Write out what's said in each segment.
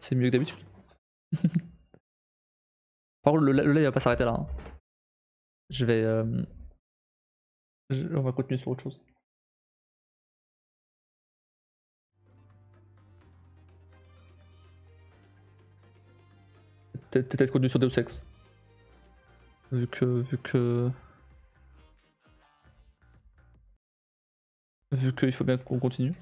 C'est mieux que d'habitude. Par contre, le live va pas s'arrêter là. Hein. Je vais. On va continuer sur autre chose. Peut-être continuer sur Deus Ex. Vu qu'il faut bien qu'on continue.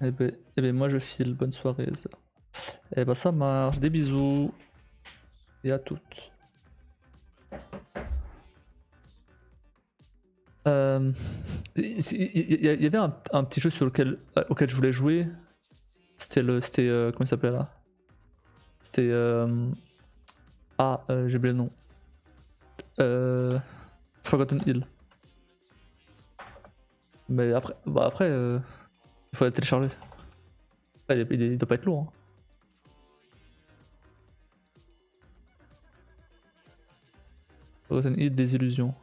Eh ben moi je file, bonne soirée. Eh ben ça marche, des bisous. Et à toutes. Il y avait un petit jeu auquel je voulais jouer. C'était comment il s'appelait là? C'était j'ai oublié le nom. Forgotten Hill. Mais après, il faut la télécharger. Il doit pas être lourd. Hein. Forgotten Hill, des illusions.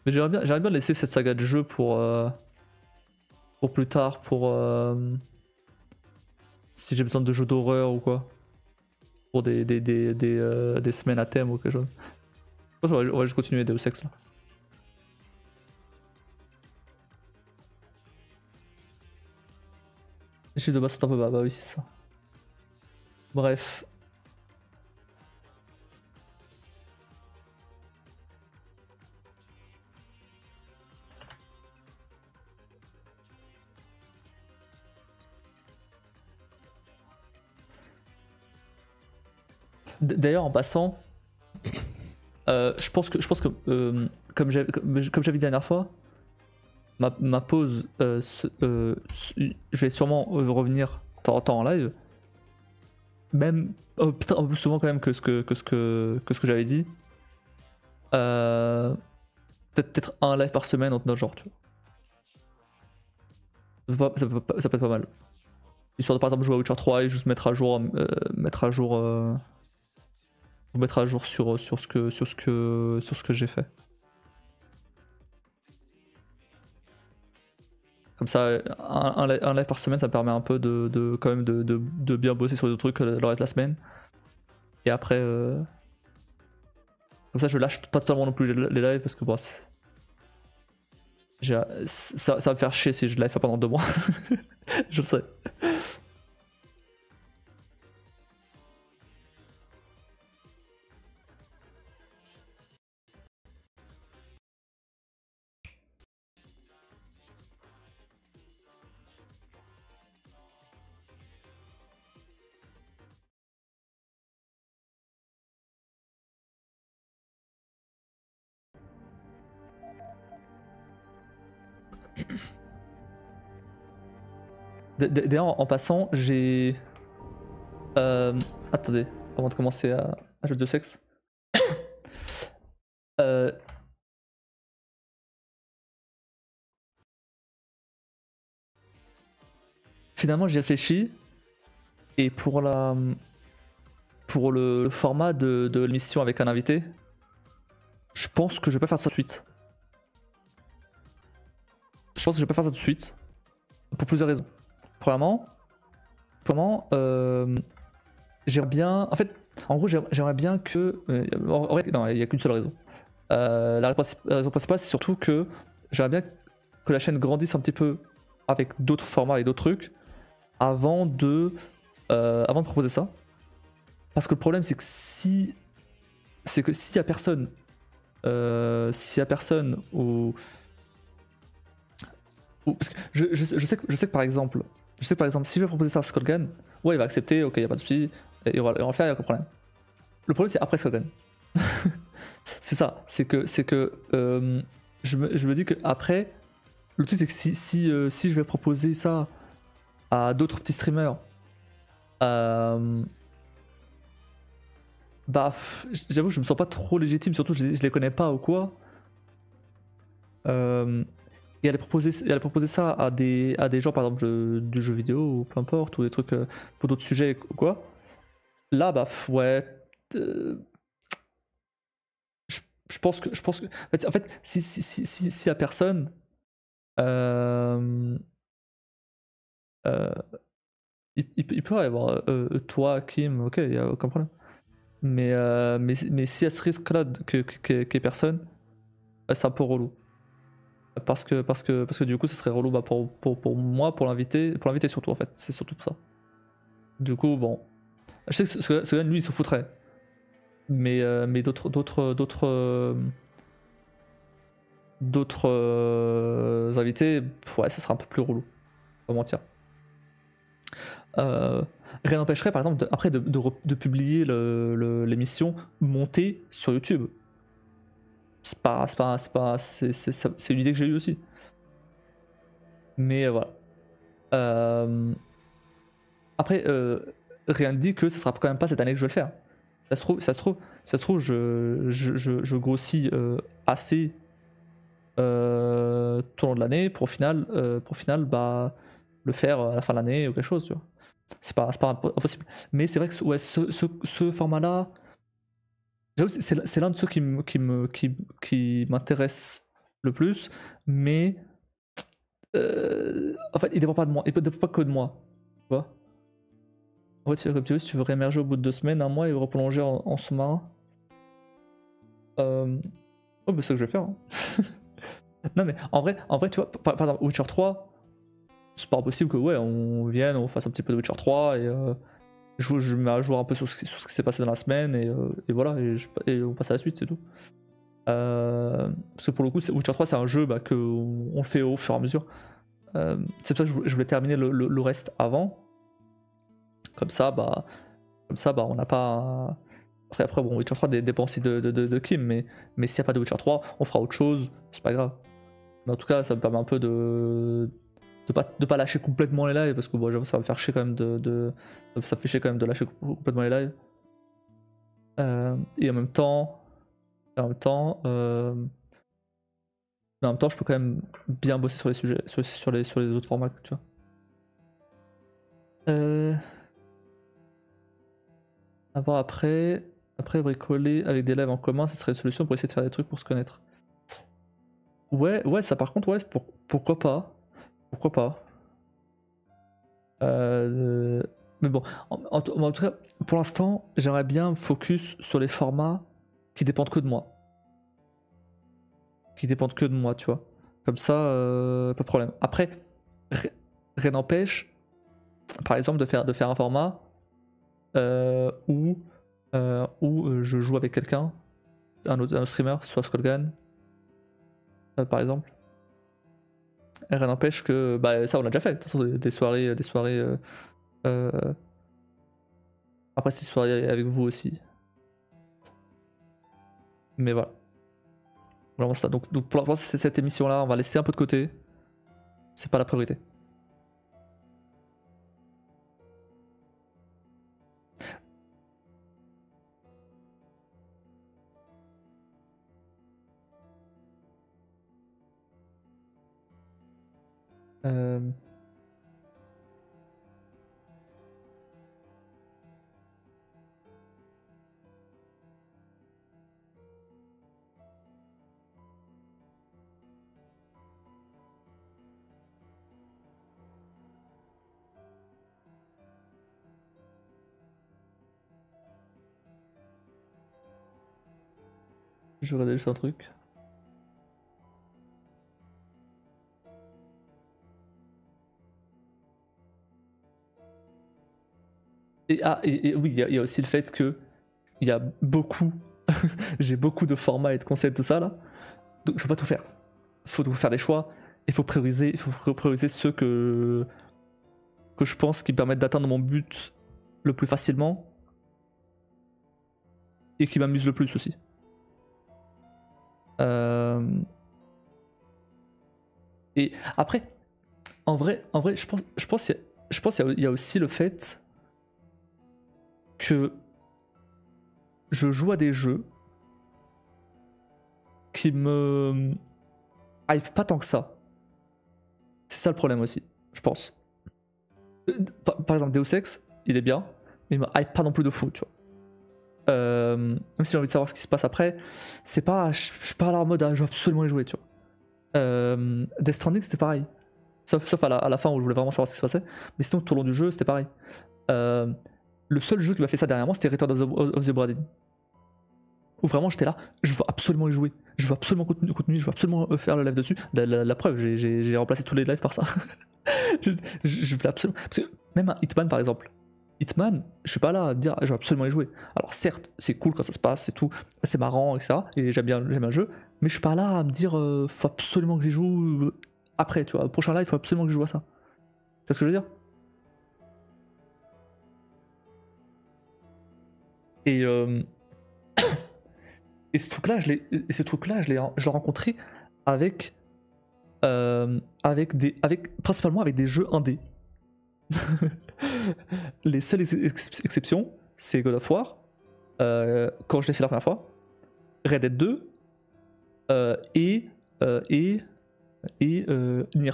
Mais j'aimerais bien laisser cette saga de jeu pour plus tard, si j'ai besoin de jeux d'horreur ou quoi. Pour des semaines à thème ou quelque chose. Je pense qu'on va juste continuer Deus Ex là. Les chiffres de base sont un peu bas, bah oui c'est ça. Bref. D'ailleurs en passant, je pense que comme j'avais dit la dernière fois, ma pause, je vais sûrement revenir de temps en temps en live. Même putain, un peu plus souvent quand même que ce que j'avais dit. Peut-être un live par semaine entre nos genres, tu vois. Ça peut être pas mal. Histoire de par exemple jouer à Witcher 3 et juste mettre à jour sur ce que j'ai fait. Comme ça, un live par semaine, ça permet un peu quand même de bien bosser sur les autres trucs le reste de la semaine. Et après, comme ça, je lâche pas totalement non plus les lives parce que bon, ça va me faire chier si je live pas pendant 2 mois. Je sais. D'ailleurs, en passant, j'ai. Attendez, avant de commencer à jouer de sexe. Finalement, j'ai réfléchi. Et pour le format de l'émission avec un invité, je pense que je vais pas faire ça tout de suite. Je pense que je vais pas faire ça tout de suite. Pour plusieurs raisons. Premièrement, j'aimerais bien. En fait, en gros, j'aimerais bien que. En vrai, non, il n'y a qu'une seule raison. La raison principale, c'est surtout que j'aimerais bien que la chaîne grandisse un petit peu avec d'autres formats et d'autres trucs avant de proposer ça. Parce que le problème, c'est que s'il y a personne, parce que je sais que par exemple, si je vais proposer ça à Skullgan, ouais, il va accepter, ok, y a pas de souci, et on va le faire, y a aucun problème. Le problème, c'est après Skullgan. C'est ça, c'est que je me dis que après, le truc c'est que si je vais proposer ça à d'autres petits streamers, bah j'avoue je me sens pas trop légitime, surtout je les connais pas ou quoi. Et aller proposer ça à des gens par exemple du jeu vidéo ou peu importe, ou des trucs pour d'autres sujets ou quoi. Là bah ouais. Je pense que en fait si y a personne, Euh, il peut y avoir toi, Kim, ok, il y a aucun problème. Mais si à ce risque-là qu'il y ait personne, c'est un peu relou. Parce que du coup, ça serait relou bah, pour moi, pour l'inviter surtout en fait. C'est surtout pour ça. Du coup, bon. Je sais que ce gars, lui, il se foutrait. Mais d'autres invités, ouais, ça sera un peu plus relou. Pas mentir. Euh, Rien n'empêcherait, par exemple, après de publier l'émission montée sur YouTube. C'est une idée que j'ai eue aussi. Mais voilà. Euh, Après, rien ne dit que ce sera quand même pas cette année que je vais le faire. Ça se trouve, je grossis assez tout au long de l'année pour au final bah, le faire à la fin de l'année ou quelque chose, tu vois. C'est pas impossible. Mais c'est vrai que ouais, ce format-là, j'avoue, c'est l'un de ceux qui m'intéresse le plus, mais en fait, il dépend pas de moi, il dépend pas que de moi, tu vois. En fait, tu fais comme tu veux, si tu veux réémerger au bout de 2 semaines, un mois et reprolonger en sous-marin. Oh, bah, c'est ce que je vais faire. Hein. Non, mais en vrai, tu vois, par exemple, Witcher 3, c'est pas impossible que, ouais, on vienne, on fasse un petit peu de Witcher 3 et je me mets à jour un peu sur ce qui s'est passé dans la semaine et voilà, et on passe à la suite, c'est tout. Parce que pour le coup, Witcher 3, c'est un jeu bah, qu'on fait au fur et à mesure. C'est pour ça que je voulais terminer le reste avant. Comme ça, bah, on n'a pas. Après, bon, Witcher 3 dépend aussi de Kim, mais s'il n'y a pas de Witcher 3, on fera autre chose, c'est pas grave. Mais en tout cas, ça me permet un peu de pas lâcher complètement les lives, parce que bon, j'avoue, ça va me faire chier quand même ça me fait chier quand même de lâcher complètement les lives. Et en même temps, je peux quand même bien bosser sur les sujets, sur les autres formats, tu vois. À voir après bricoler avec des lives en commun, ça serait une solution pour essayer de faire des trucs pour se connaître. Ouais, ça par contre, ouais, pourquoi pas. Pourquoi pas. Euh, mais bon, en tout cas, pour l'instant, j'aimerais bien me focus sur les formats qui dépendent que de moi. Qui dépendent que de moi, tu vois. Comme ça, pas de problème. Après, rien n'empêche, par exemple, de faire un format où je joue avec quelqu'un, un autre streamer, soit Skullgan, par exemple. Et rien n'empêche que, bah, ça on l'a déjà fait, de toute façon, des soirées. Euh, Après, c'est des soirées avec vous aussi. Mais voilà. Vraiment ça. Donc pour l'instant, cette émission-là, on va laisser un peu de côté. C'est pas la priorité. Euh, je regardais juste un truc. Et oui, il y a aussi le fait que il y a beaucoup, j'ai beaucoup de formats et de concepts, tout ça là. Donc je peux pas tout faire. Faut donc faire des choix. Il faut prioriser ceux que je pense qui me permettent d'atteindre mon but le plus facilement et qui m'amusent le plus aussi. Euh, Et après, en vrai, je pense qu'il y a aussi le fait que je joue à des jeux qui me hype pas tant que ça. C'est ça le problème aussi, je pense. Par exemple, Deus Ex, il est bien, mais il me hype pas non plus de fou, tu vois. Même si j'ai envie de savoir ce qui se passe après, je suis pas là en mode ah, je veux absolument y jouer, tu vois. Death Stranding, c'était pareil. Sauf à la fin où je voulais vraiment savoir ce qui se passait. Mais sinon, tout au long du jeu, c'était pareil. Le seul jeu qui m'a fait ça dernièrement, c'était Return of the Obra Dinn. Où vraiment j'étais là, je veux absolument y jouer. Je veux absolument continuer, je veux absolument faire le live dessus. La preuve, j'ai remplacé tous les lives par ça. je voulais absolument. Parce que même un Hitman par exemple. Hitman, je suis pas là à me dire je veux absolument y jouer. Alors certes, c'est cool quand ça se passe, c'est tout, c'est marrant, etc. Et j'aime bien le jeu, mais je suis pas là à me dire faut absolument que j'y joue après, tu vois. Au prochain live, il faut absolument que je joue à ça. C'est ce que je veux dire? Et, et ce truc-là, je l'ai rencontré avec, principalement avec des jeux indés. Les seules exceptions, c'est God of War, quand je l'ai fait la première fois, Red Dead 2 et Nier.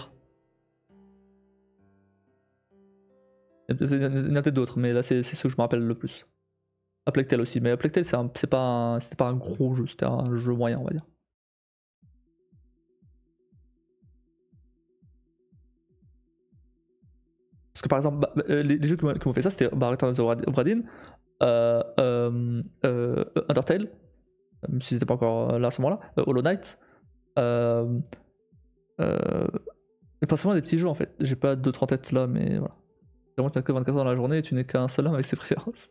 Il y en a peut-être d'autres, mais là c'est ceux que je me rappelle le plus. A Plague Tale aussi, mais A Plague Tale c'était pas un gros jeu, c'était un jeu moyen, on va dire. Parce que par exemple, les jeux qui m'ont fait ça, c'était Return of the Obra Dinn, Undertale, même si c'était pas encore là à ce moment-là, Hollow Knight, et principalement des petits jeux en fait. J'ai pas d'autres en tête là, mais voilà. Vraiment, tu n'as que 24 heures dans la journée et tu n'es qu'un seul homme avec ses préférences.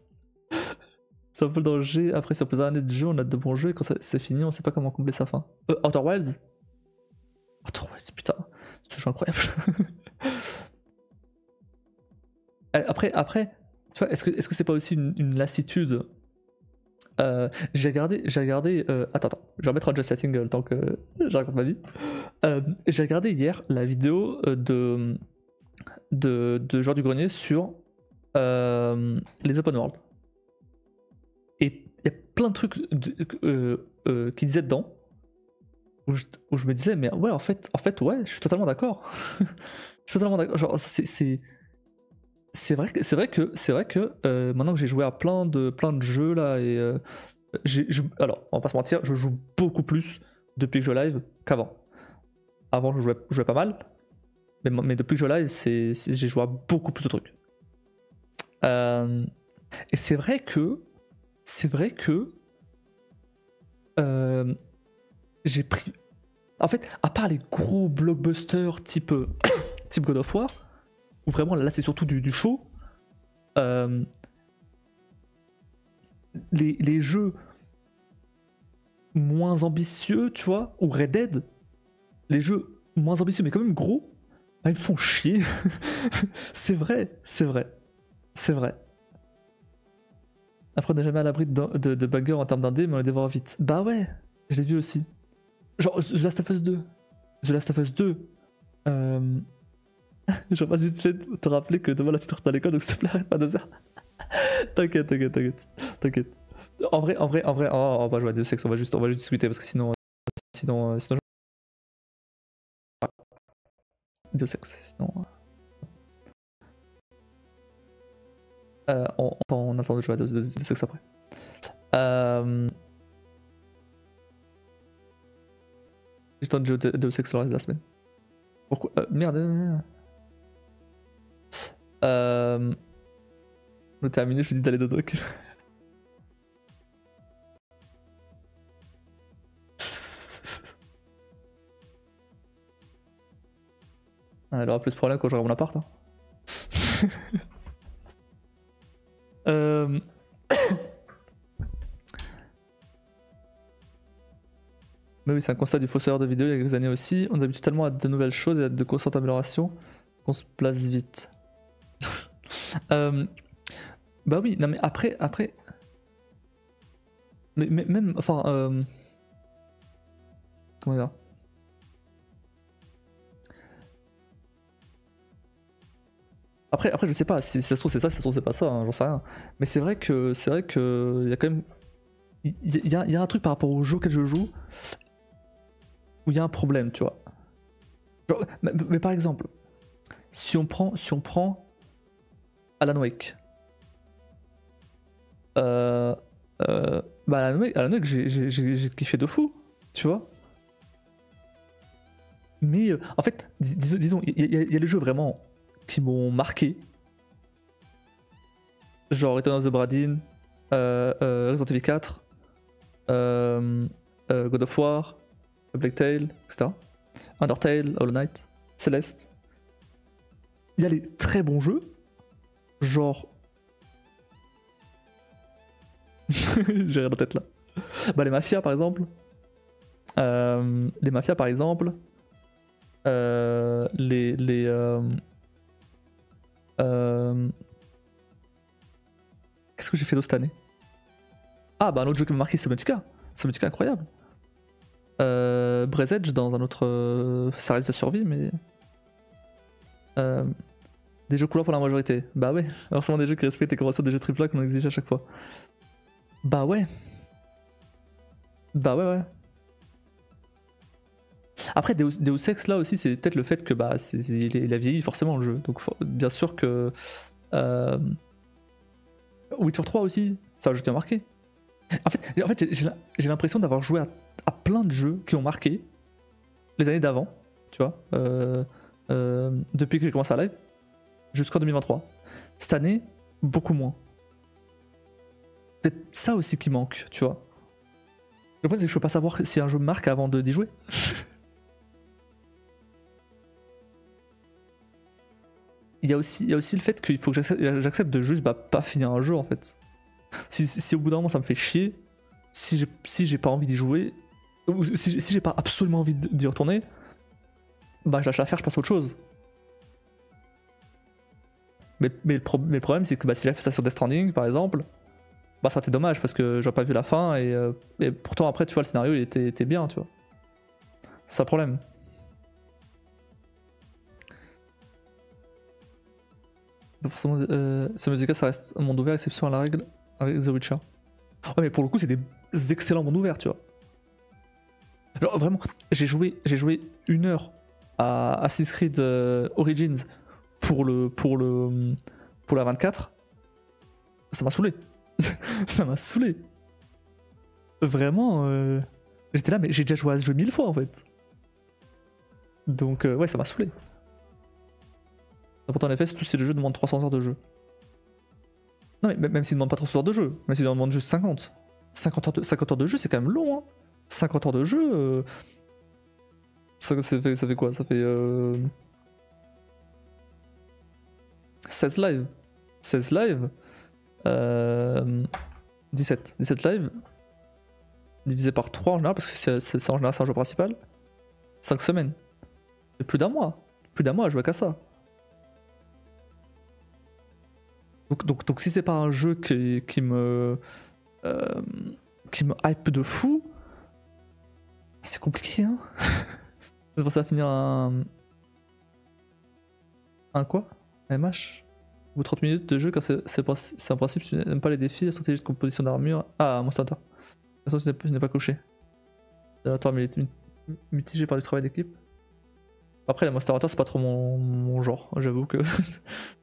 C'est un peu le danger. Après, sur plusieurs années de jeu, on a de bons jeux et quand c'est fini, on sait pas comment combler sa fin. Outer Wilds. Outer Wilds, putain, c'est toujours incroyable. Après, tu vois, est-ce que c'est pas aussi une lassitude? J'ai regardé. Attends, je vais remettre un just setting le temps que je raconte ma vie. J'ai regardé hier la vidéo de Joueur du Grenier sur les open world. Et il y a plein de trucs qui disaient dedans où je me disais, mais ouais, en fait, ouais, je suis totalement d'accord. Je suis totalement d'accord. Genre, c'est vrai que maintenant que j'ai joué à plein de jeux là et alors on va pas se mentir, je joue beaucoup plus depuis que je live qu'avant. Avant je jouais pas mal, mais depuis que je live j'ai joué à beaucoup plus de trucs. Et c'est vrai que j'ai pris, en fait, à part les gros blockbusters type God of War, où vraiment là c'est surtout du show, les jeux moins ambitieux, tu vois, ou Red Dead, les jeux moins ambitieux mais quand même gros, bah, ils me font chier. c'est vrai. Après, on n'est jamais à l'abri de banger en termes d'indé, mais on les dévore vite. Bah ouais, je l'ai vu aussi. Genre, The Last of Us 2. The Last of Us 2. Je vais pas vite fait te rappeler que demain là tu te retournes à l'école, donc s'il te plaît, arrête pas de ça. T'inquiète. En vrai, on va jouer à Deus Ex, on va juste discuter parce que sinon. Deus Ex, sinon. On attend de jouer à Deus Ex après. J'ai tenté de jouer à Deus Ex le reste de la semaine. Pourquoi merde. On est terminé, je vous dis d'aller dodo. Elle aura plus de problème quand j'aurai mon appart. Hein. Mais oui, c'est un constat du fossoyeur de vidéo il y a quelques années aussi. On habite tellement à de nouvelles choses et à de constantes améliorations qu'on se place vite. Bah oui, non mais après... Mais même... Enfin... Comment dire? Après, je sais pas, si ça se trouve c'est ça, si ça se trouve c'est pas ça, hein, j'en sais rien. Mais c'est vrai que il y a quand même... Il y a un truc par rapport au jeu auquel je joue où il y a un problème, tu vois. Genre, mais par exemple, si on prend Alan Wake. Bah Alan Wake j'ai kiffé de fou, tu vois. Mais en fait, disons, il y a les jeux vraiment qui m'ont marqué. Genre Return of the Bradin, Resident Evil 4, God of War, Plague Tale, etc. Undertale, Hollow Knight, Celeste. Il y a les très bons jeux, genre. J'ai rien en tête là. Bah, les Mafia par exemple. Les Mafia par exemple. Qu'est-ce que j'ai fait d'autre cette année? Ah, bah un autre jeu qui m'a marqué, c'est Subnautica. Subnautica incroyable. Braze Edge dans un autre. Ça reste de survie, mais. Des jeux couleurs pour la majorité. Bah ouais, forcément des jeux qui respectent les conventions des jeux AAA qu'on exige à chaque fois. Bah ouais. Bah ouais. Après, Deus Ex là aussi, c'est peut-être le fait que bah il a vieilli forcément le jeu. Donc bien sûr que. Witcher 3 aussi, c'est un jeu qui a marqué. En fait j'ai l'impression d'avoir joué à plein de jeux qui ont marqué les années d'avant, tu vois, depuis que j'ai commencé à live, jusqu'en 2023. Cette année, beaucoup moins. Peut-être ça aussi qui manque, tu vois. Le problème c'est que je peux pas savoir si un jeu me marque avant d'y jouer. Il y a aussi le fait qu'il faut que j'accepte de juste pas finir un jeu en fait. Si au bout d'un moment ça me fait chier, si j'ai pas envie d'y jouer, ou si j'ai pas absolument envie d'y retourner, bah je lâche l'affaire, je passe à autre chose. Mais le problème c'est que bah, si j'avais fait ça sur Death Stranding par exemple, bah ça aurait été dommage parce que j'aurais pas vu la fin et pourtant après tu vois le scénario il était bien, tu vois. C'est un problème. Forcément, Subnautica ça reste un monde ouvert, exception à la règle avec The Witcher. Ouais, mais pour le coup, c'est des excellents mondes ouverts, tu vois. Genre, vraiment, j'ai joué 1 heure à Assassin's Creed Origins pour la 24. Ça m'a saoulé. Ça m'a saoulé. Vraiment, j'étais là, mais j'ai déjà joué à ce jeu 1000 fois en fait. Donc, ouais, ça m'a saoulé. Pourtant, en effet, tous ces jeux demandent 300 heures de jeu. Non, mais même s'ils ne demandent pas 300 heures de jeu, même s'ils en demandent juste 50. 50 heures de jeu, c'est quand même long, hein. 50 heures de jeu, ça fait quoi? Ça fait 16 live. 16 live. 17 live. Divisé par 3 en général, parce que c'est en général c'est un jeu principal. 5 semaines. Et plus d'un mois. Plus d'un mois à jouer qu'à ça. Donc si c'est pas un jeu qui me hype de fou, c'est compliqué, hein. Je pense à finir un quoi? MH? Ou 30 minutes de jeu quand c'est un principe, tu n'aimes pas les défis, la stratégie de composition d'armure. Ah, Monster Hunter. De toute façon, tu n'es pas couché. Aléatoire mitigé par du travail d'équipe. Après, la Monster Hunter, c'est pas trop mon genre, j'avoue que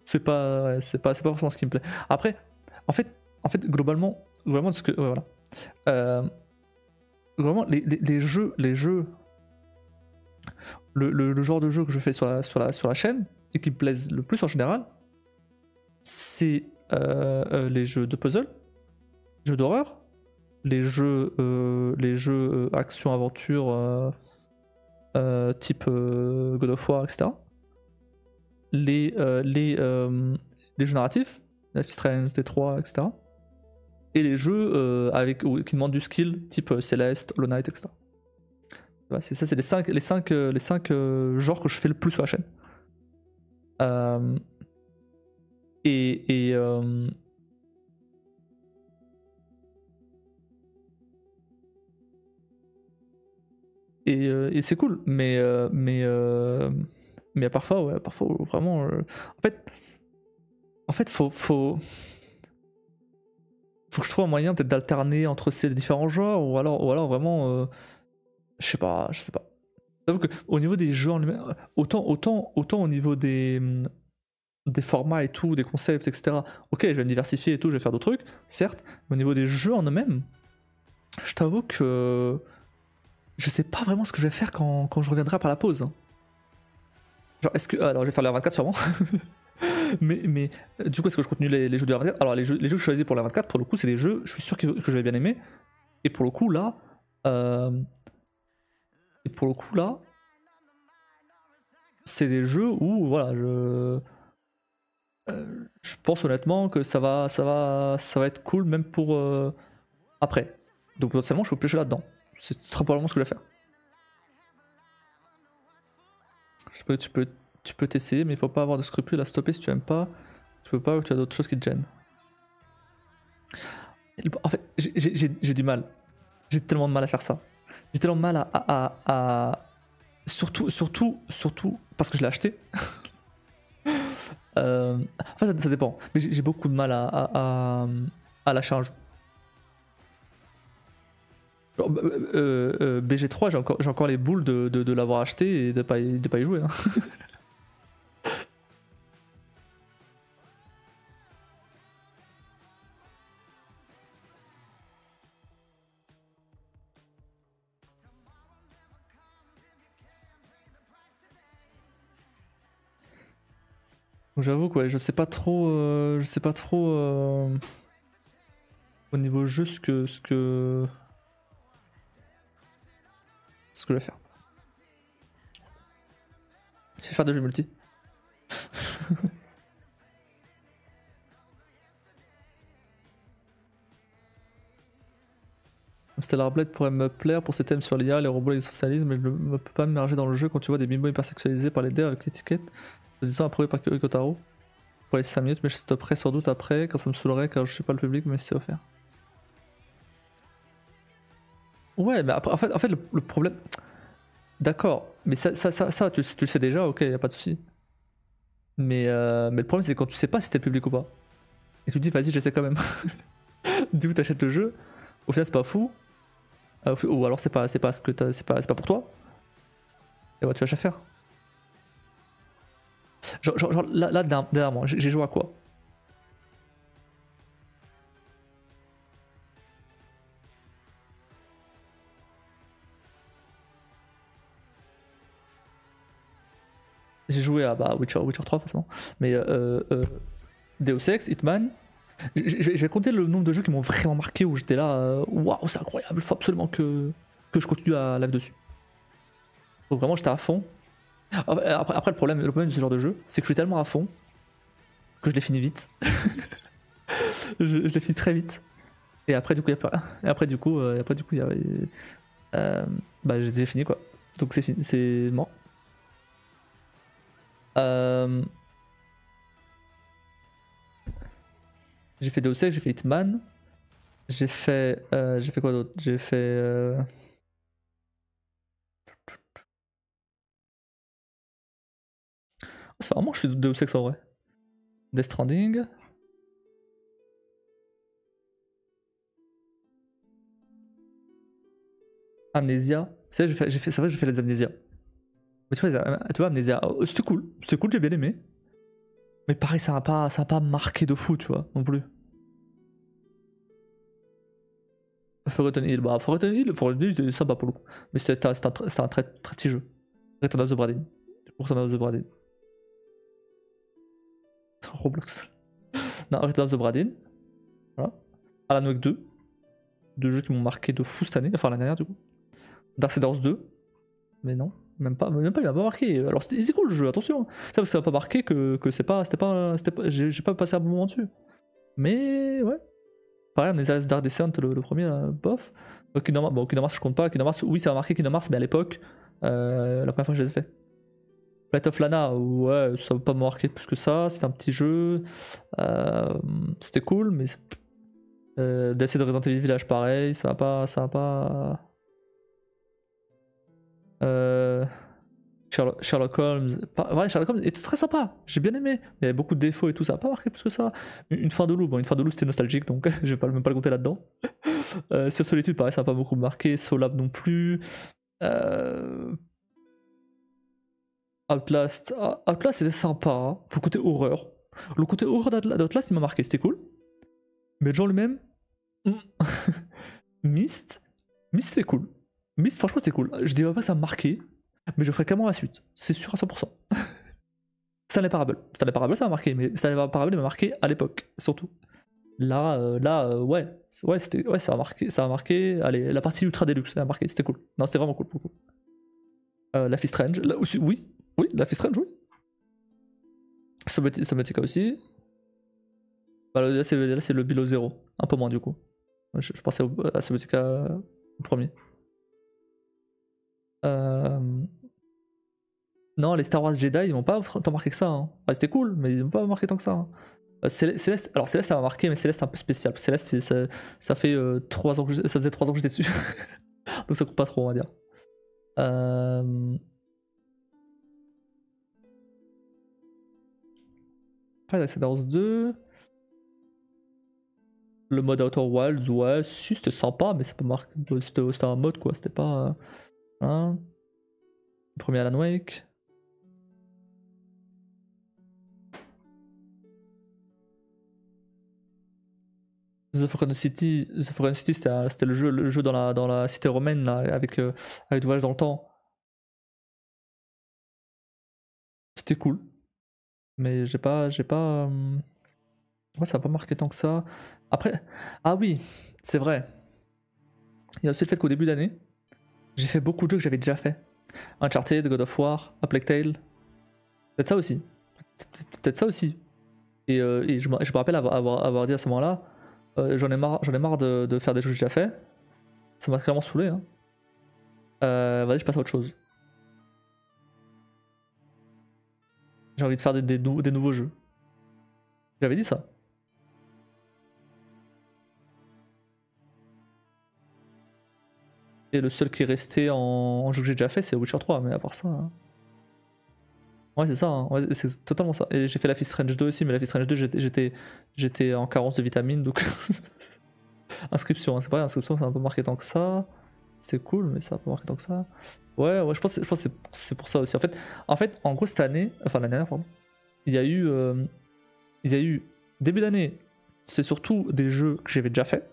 c'est pas forcément ce qui me plaît. Après, en fait globalement de ce que voilà. Vraiment les jeux, le genre de jeu que je fais sur la chaîne et qui me plaisent le plus en général, c'est les jeux de puzzle, les jeux d'horreur, les jeux action aventure type God of War, etc. Les jeux narratifs, Life is Strange, T3, etc. Et les jeux qui demandent du skill, type Celeste, Hollow Knight, etc. Voilà, c'est ça, c'est les 5 genres que je fais le plus sur la chaîne. Et c'est cool, mais parfois vraiment, en fait faut que je trouve un moyen peut-être d'alterner entre ces différents genres, ou alors vraiment, je sais pas. J'avoue que au niveau des jeux en lui-même, autant au niveau des formats et tout, des concepts, etc. Ok, je vais me diversifier et tout, je vais faire d'autres trucs, certes, mais au niveau des jeux en eux-mêmes, je t'avoue que je sais pas vraiment ce que je vais faire quand je reviendrai par la pause. Genre, est-ce que. Alors, je vais faire la 24 sûrement. mais du coup, est-ce que je continue les jeux de la 24? Alors, les jeux que je choisis pour la 24, pour le coup, c'est des jeux, je suis sûr que je vais bien aimer. Et pour le coup, là. Et pour le coup, là. C'est des jeux où, voilà, je pense honnêtement que ça va être cool, même pour après. Donc, potentiellement, je peux piocher là-dedans. C'est très probablement ce que je vais faire. Tu peux t'essayer, mais il faut pas avoir de scrupules à stopper si tu aimes pas. Tu peux pas ou tu as d'autres choses qui te gênent. En fait, j'ai du mal. J'ai tellement de mal à faire ça. J'ai tellement de mal surtout parce que je l'ai acheté. Enfin, ça dépend. Mais j'ai beaucoup de mal à lâcher un jeu. BG3, j'ai encore les boules de l'avoir acheté et de pas y jouer. Hein. Donc j'avoue que ouais, je sais pas trop, au niveau jeu ce que je vais faire. Je vais faire des jeux multi. Stellar Blade pourrait me plaire pour ses thèmes sur l'IA, les robots et l'existentialisme, mais je ne peux pas m'immerger dans le jeu quand tu vois des bimbos hypersexualisés par les devs avec l'étiquette. Disant approuvé par Kotaro pour les 5 minutes, mais je stopperai sans doute après quand ça me saoulerait car je suis pas le public, mais c'est offert. Ouais, mais après, en fait le problème. D'accord, mais ça tu le sais déjà, ok, y a pas de souci. Mais le problème c'est quand tu sais pas si t'es le public ou pas. Et tu te dis, vas-y, j'essaie quand même. Du coup, t'achètes le jeu, au final c'est pas fou. Ou alors c'est pas ce que c'est pas pour toi. Et ouais, tu lâches à faire. Genre là dernièrement, j'ai joué à quoi? J'ai joué à Witcher 3 forcément. Mais Deus Ex, Hitman. Je vais compter le nombre de jeux qui m'ont vraiment marqué où j'étais là, waouh, c'est incroyable, faut absolument que je continue à live dessus. Donc vraiment, j'étais à fond. Après le problème de ce genre de jeu, c'est que je suis tellement à fond que je l'ai fini vite. je l'ai fini très vite. Et après, du coup, il n'y a plus rien. Et après, du coup, il y a, je les ai finis quoi. Donc c'est fini, c'est mort. J'ai fait Deus Ex, j'ai fait Hitman. J'ai fait quoi d'autre? J'ai fait. C'est vraiment, je suis Deus Ex en vrai. Death Stranding. Amnesia. C'est vrai, c'est vrai que j'ai fait les Amnesia. Mais tu vois, Amnesia, c'était cool. C'était cool, j'ai bien aimé. Mais pareil, ça m'a pas marqué de fou, tu vois, non plus. Forgotten Hill, Forgotten Hill, c'est sympa pour le coup. Mais c'est un très, très petit jeu. Return of the Bradin. Return of the Bradin. Roblox. Non, Return of the Bradin. Voilà. Alan Wake 2. Deux jeux qui m'ont marqué de fou cette année. Enfin, l'année dernière, du coup. Darksiders 2. Mais non. Même pas, il m'a pas marqué. Alors, c'est cool le jeu, attention. Ça m'a pas marqué que j'ai pas passé un bon moment dessus. Mais, ouais. Pareil, on est à Dark Descent, le premier, là, bof. Kingdom Hearts, je compte pas. Kingdom Hearts, oui, ça m'a marqué Kingdom Hearts, mais à l'époque, la première fois que je les ai fait. Flight of Lana, ouais, ça va pas me marquer plus que ça. C'était un petit jeu. C'était cool, mais. D'essayer de Resident Evil Village, pareil, ça va pas. Sherlock Holmes. Ouais, Sherlock Holmes était très sympa, j'ai bien aimé. Il y avait beaucoup de défauts et tout, ça n'a pas marqué plus que ça. Une fin de loup, une fin de loup c'était nostalgique donc je vais même pas le compter là-dedans. Sur Solitude, pareil, ça n'a pas beaucoup marqué. Solab non plus. Outlast c'était sympa, hein, pour le côté horreur. Le côté horreur d'Outlast il m'a marqué, c'était cool. Mais le genre lui-même. Myst c'était cool. Myst, franchement, c'était cool. Je dirais pas que ça m'a marqué, mais je ferai clairement la suite. C'est sûr à 100%. Stanley Parable. Stanley Parable, ça m'a marqué, mais Stanley Parable m'a marqué à l'époque, surtout. Ouais, c'était, ouais, ça a marqué. Allez, la partie Ultra Deluxe, ça a marqué, c'était cool. Non, c'était vraiment cool pour le coup. Life is Strange, là aussi, oui, Life is Strange, oui. Subnautica aussi. Bah, là, c'est le Below Zero, un peu moins du coup. Je pensais à Subnautica au premier. Non, les Star Wars Jedi, ils m'ont pas tant marqué que ça. Hein. Enfin, c'était cool, mais ils m'ont pas marqué tant que ça. Hein. Céleste, alors Céleste, ça m'a marqué, mais Céleste, c'est un peu spécial. Céleste, ça fait 3 ans ça faisait 3 ans que j'étais dessus. Donc ça compte pas trop, on va dire. Après, Star Wars 2. Le mode Outer Wilds, ouais, si, c'était sympa, mais c'est pas marqué. C'était un mode, quoi. C'était pas. Hein. Le premier Alan Wake. The Forgotten City, c'était le jeu dans la cité romaine là, avec du voyage dans le temps. C'était cool, mais ouais, ça a pas marqué tant que ça. Après, ah oui, c'est vrai. Il y a aussi le fait qu'au début d'année, j'ai fait beaucoup de jeux que j'avais déjà fait. Uncharted, God of War, A Plague Tale. Peut-être ça aussi. Peut-être ça aussi. Et je me rappelle avoir dit à ce moment-là, j'en ai marre de faire des jeux que j'ai déjà fait. Ça m'a clairement saoulé. Hein. Vas-y, je passe à autre chose. J'ai envie de faire des nouveaux jeux. J'avais dit ça. Et le seul qui est resté en jeu que j'ai déjà fait, c'est Witcher 3, mais à part ça. Hein. Ouais, c'est ça, hein. Ouais, c'est totalement ça. Et j'ai fait Life is Strange 2 aussi, mais Life is Strange 2, j'étais en carence de vitamines, donc. Inscription, hein. C'est pas vrai, inscription, ça n'a pas marqué tant que ça. C'est cool, mais ça n'a pas marqué tant que ça. Ouais, je pense que c'est pour ça aussi. En fait, en gros, cette année, enfin l'année dernière, pardon, il y a eu début d'année, c'est surtout des jeux que j'avais déjà fait,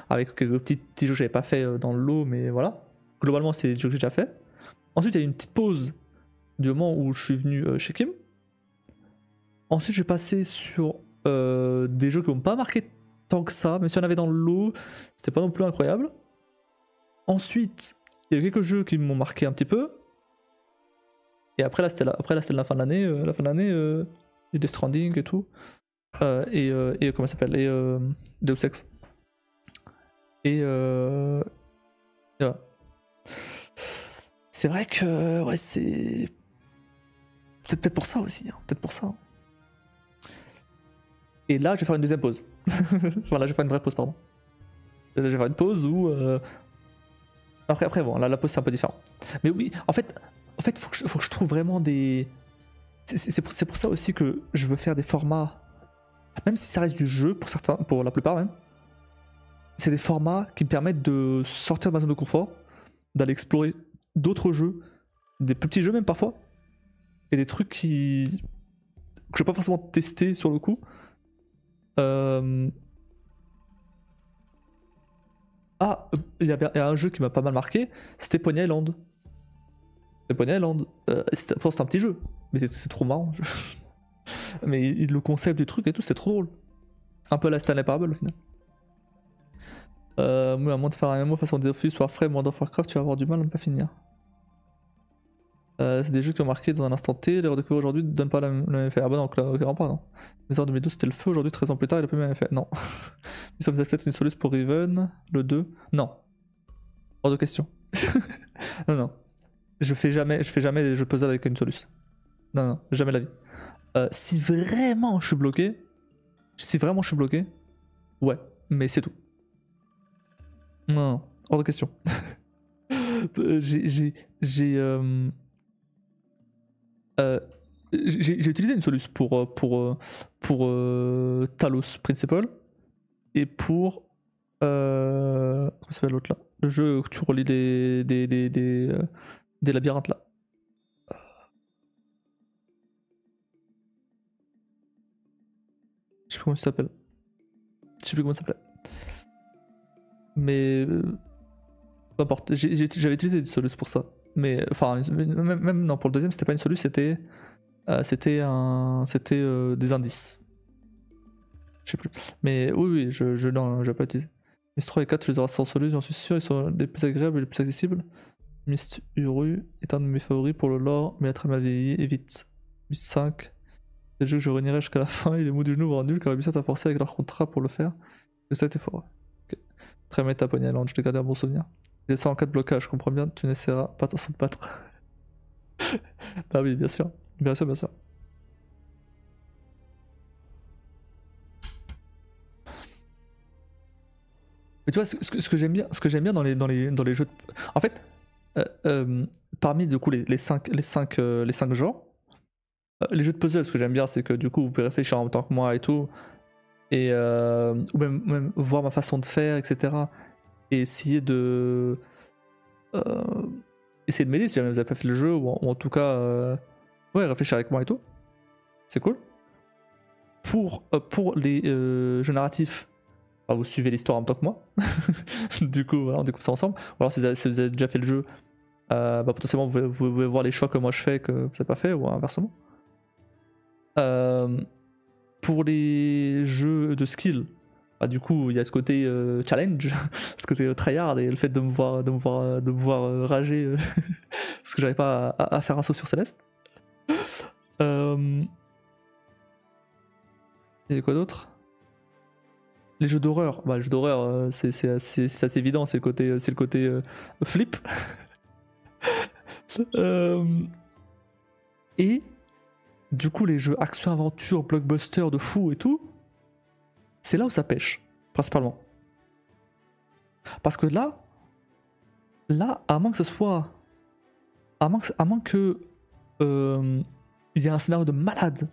avec quelques petits jeux que j'avais pas fait dans le lot, mais voilà. Globalement, c'est des jeux que j'ai déjà fait. Ensuite, il y a eu une petite pause du moment où je suis venu chez Kim. Ensuite, je vais passer sur des jeux qui n'ont pas marqué tant que ça, même si on avait dans le lot, c'était pas non plus incroyable. Ensuite, il y a eu quelques jeux qui m'ont marqué un petit peu. Et après, là, c'était la fin de l'année. La fin de l'année, il y a Death Stranding et tout. Et comment ça s'appelle? Et Deus Ex. Et voilà. C'est vrai que ouais, c'est peut-être pour ça aussi, hein. Peut-être pour ça. Et là, je vais faire une deuxième pause. Voilà, je vais faire une vraie pause, pardon. Je vais faire une pause où après bon, là la pause c'est un peu différent. Mais oui, en fait, faut que je trouve vraiment des. C'est pour ça aussi que je veux faire des formats, même si ça reste du jeu pour certains, pour la plupart même. C'est des formats qui me permettent de sortir de ma zone de confort, d'aller explorer d'autres jeux, des plus petits jeux même parfois, et des trucs que je vais pas forcément tester sur le coup. Ah, il y a un jeu qui m'a pas mal marqué, c'était Pony Island. Pourtant c'est un petit jeu, mais c'est trop marrant. Mais le concept du truc et tout, c'est trop drôle. Un peu à la Stanley Parable au final. Oui, à moins de faire un MMO façon Dofus, Warframe, World of Warcraft, tu vas avoir du mal à ne pas finir. C'est des jeux qui ont marqué dans un instant T, les redécouvrir aujourd'hui ne donnent pas le même effet. Ah bah non, clairement pas, non. Mais en 2012 c'était le feu, aujourd'hui 13 ans plus tard il a plus le même effet. Non. Ils sont peut-être une solution pour Riven, le 2. Non. Hors de question. Non. Je fais jamais des jeux puzzle avec une solution. Non, jamais la vie. Si vraiment je suis bloqué, ouais, mais c'est tout. Non, hors de question. J'ai utilisé une solution pour Talos Principle et pour comment s'appelle l'autre là, le jeu où tu relis des labyrinthes là. Je sais plus comment ça s'appelle. Mais peu importe, j'avais utilisé une solution pour ça. Mais enfin, même non, pour le deuxième, c'était pas une solution, c'était C'était des indices. Je sais plus. Mais oui, non, je vais pas utiliser. Myst 3 et 4, je les aurai sans solo, j'en suis sûr, ils sont les plus agréables et les plus accessibles. Myst Uru est un de mes favoris pour le lore, mais la trame a vieilli, et vite. Myst 5, c'est le jeu que je renierai jusqu'à la fin, et les mots du genou voire nul, car Ubisoft a forcé avec leur contrat pour le faire. Et ça a été fort. Okay. Très méta, Pony Island, je t'ai gardé un bon souvenir. Et ça en cas de blocage, je comprends bien, tu n'essaieras pas de te battre. Ah oui, bien sûr. Bien sûr, bien sûr. Mais tu vois, ce que j'aime bien dans les jeux de... En fait, parmi du coup les 5 genres, les jeux de puzzle, ce que j'aime bien, c'est que du coup, vous pouvez réfléchir en même temps que moi et tout, et ou même voir ma façon de faire, etc. Et essayer de... essayer de m'aider si jamais vous avez pas fait le jeu, ou en tout cas, ouais, réfléchir avec moi et tout. C'est cool. Pour les jeux narratifs, bah, vous suivez l'histoire en même temps que moi. du coup, voilà, on découvre ça ensemble. Ou alors si vous avez déjà fait le jeu, bah, potentiellement vous pouvez voir les choix que moi je fais que vous n'avez pas fait, ou inversement. Pour les jeux de skill, bah, du coup il y a ce côté challenge, ce côté tryhard, et le fait de me voir rager parce que j'arrive pas à faire un saut sur Céleste. Et quoi d'autre? Les jeux d'horreur, bah, les jeux d'horreur, c'est assez évident, c'est le côté flip. Et du coup, les jeux action-aventure, blockbuster de fou et tout, c'est là où ça pêche, principalement. Parce que là, à moins que ce soit. À moins que. Il y a un scénario de malade.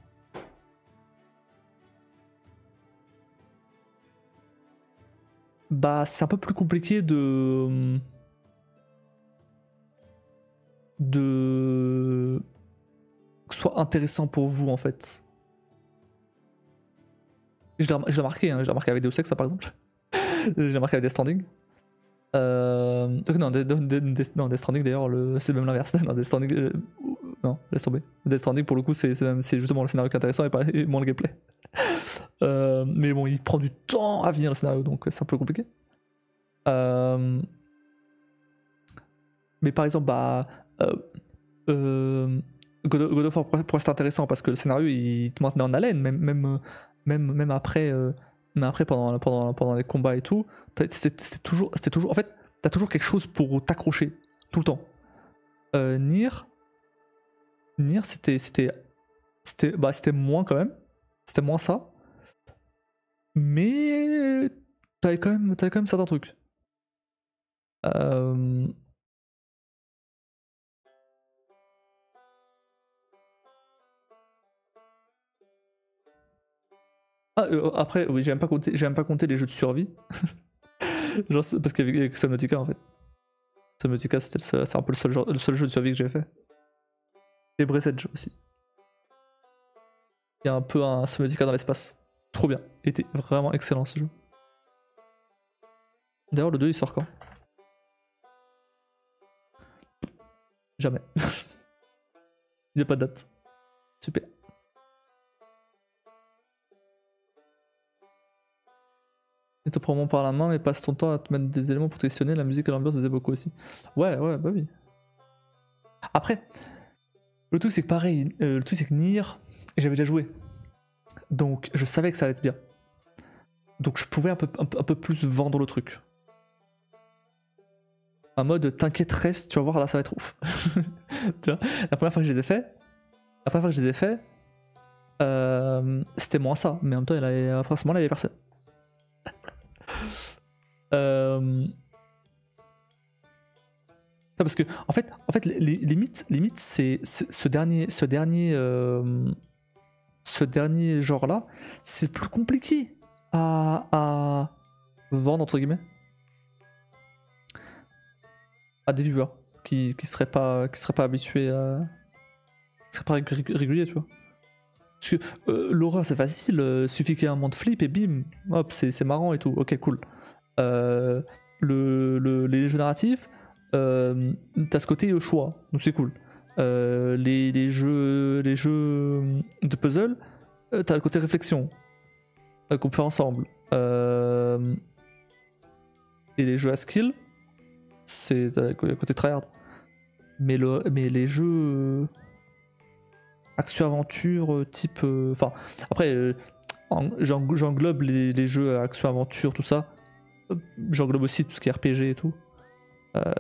Bah, c'est un peu plus compliqué de que ce soit intéressant pour vous en fait. Je l'ai remarqué, hein, je l'ai remarqué avec Deus Ex par exemple. J'ai remarqué avec Death Stranding. Non, Death Stranding d'ailleurs, c'est même l'inverse. Non, Death Stranding, non, laisse tomber. Death Stranding pour le coup, c'est justement le scénario qui est intéressant et moins le gameplay. Mais bon, il prend du temps à venir le scénario, donc c'est un peu compliqué. Mais par exemple, bah, God of War pourrait rester intéressant parce que le scénario il te maintenait en haleine, même après, pendant les combats et tout. C'était toujours, en fait, t'as toujours quelque chose pour t'accrocher tout le temps. Nier, c'était moins quand même, c'était moins ça, mais t'avais quand même certains trucs. Après, oui, j'ai même pas compté les jeux de survie. Genre, parce qu'avec Subnautica en fait. Subnautica c'est un peu le seul jeu de survie que j'ai fait. Et Breath Edge aussi. Il y a un peu un Subnautica dans l'espace. Trop bien. Il était vraiment excellent ce jeu. D'ailleurs le 2 il sort quand? Jamais. Il n'y a pas de date. Super. Et te prends par la main mais passe ton temps à te mettre des éléments pour te questionner. La musique et l'ambiance faisaient beaucoup aussi. Ouais, bah oui. Après, le truc c'est que pareil, le truc c'est que Nier, j'avais déjà joué. Donc je savais que ça allait être bien. Donc je pouvais un peu plus vendre le truc. En mode t'inquiète, reste, tu vas voir là ça va être ouf. Tu vois, la première fois que je les ai fait, c'était moins ça, mais en même temps après ce moment-là il y avait personne. Parce que en fait limite c'est ce dernier genre là, c'est plus compliqué à vendre entre guillemets à des viewers qui seraient pas habitués qui seraient pas réguliers, tu vois. Parce que l'horreur c'est facile, suffit qu'il y ait un monde flip et bim, hop, c'est marrant et tout, ok cool. Les jeux narratifs, t'as ce côté choix, donc c'est cool. les jeux de puzzle, t'as le côté réflexion qu'on peut faire ensemble. Et les jeux à skill, c'est le côté tryhard. Mais les jeux action-aventure type... Enfin, après, j'englobe les jeux action-aventure, tout ça. J'englobe aussi tout ce qui est RPG et tout.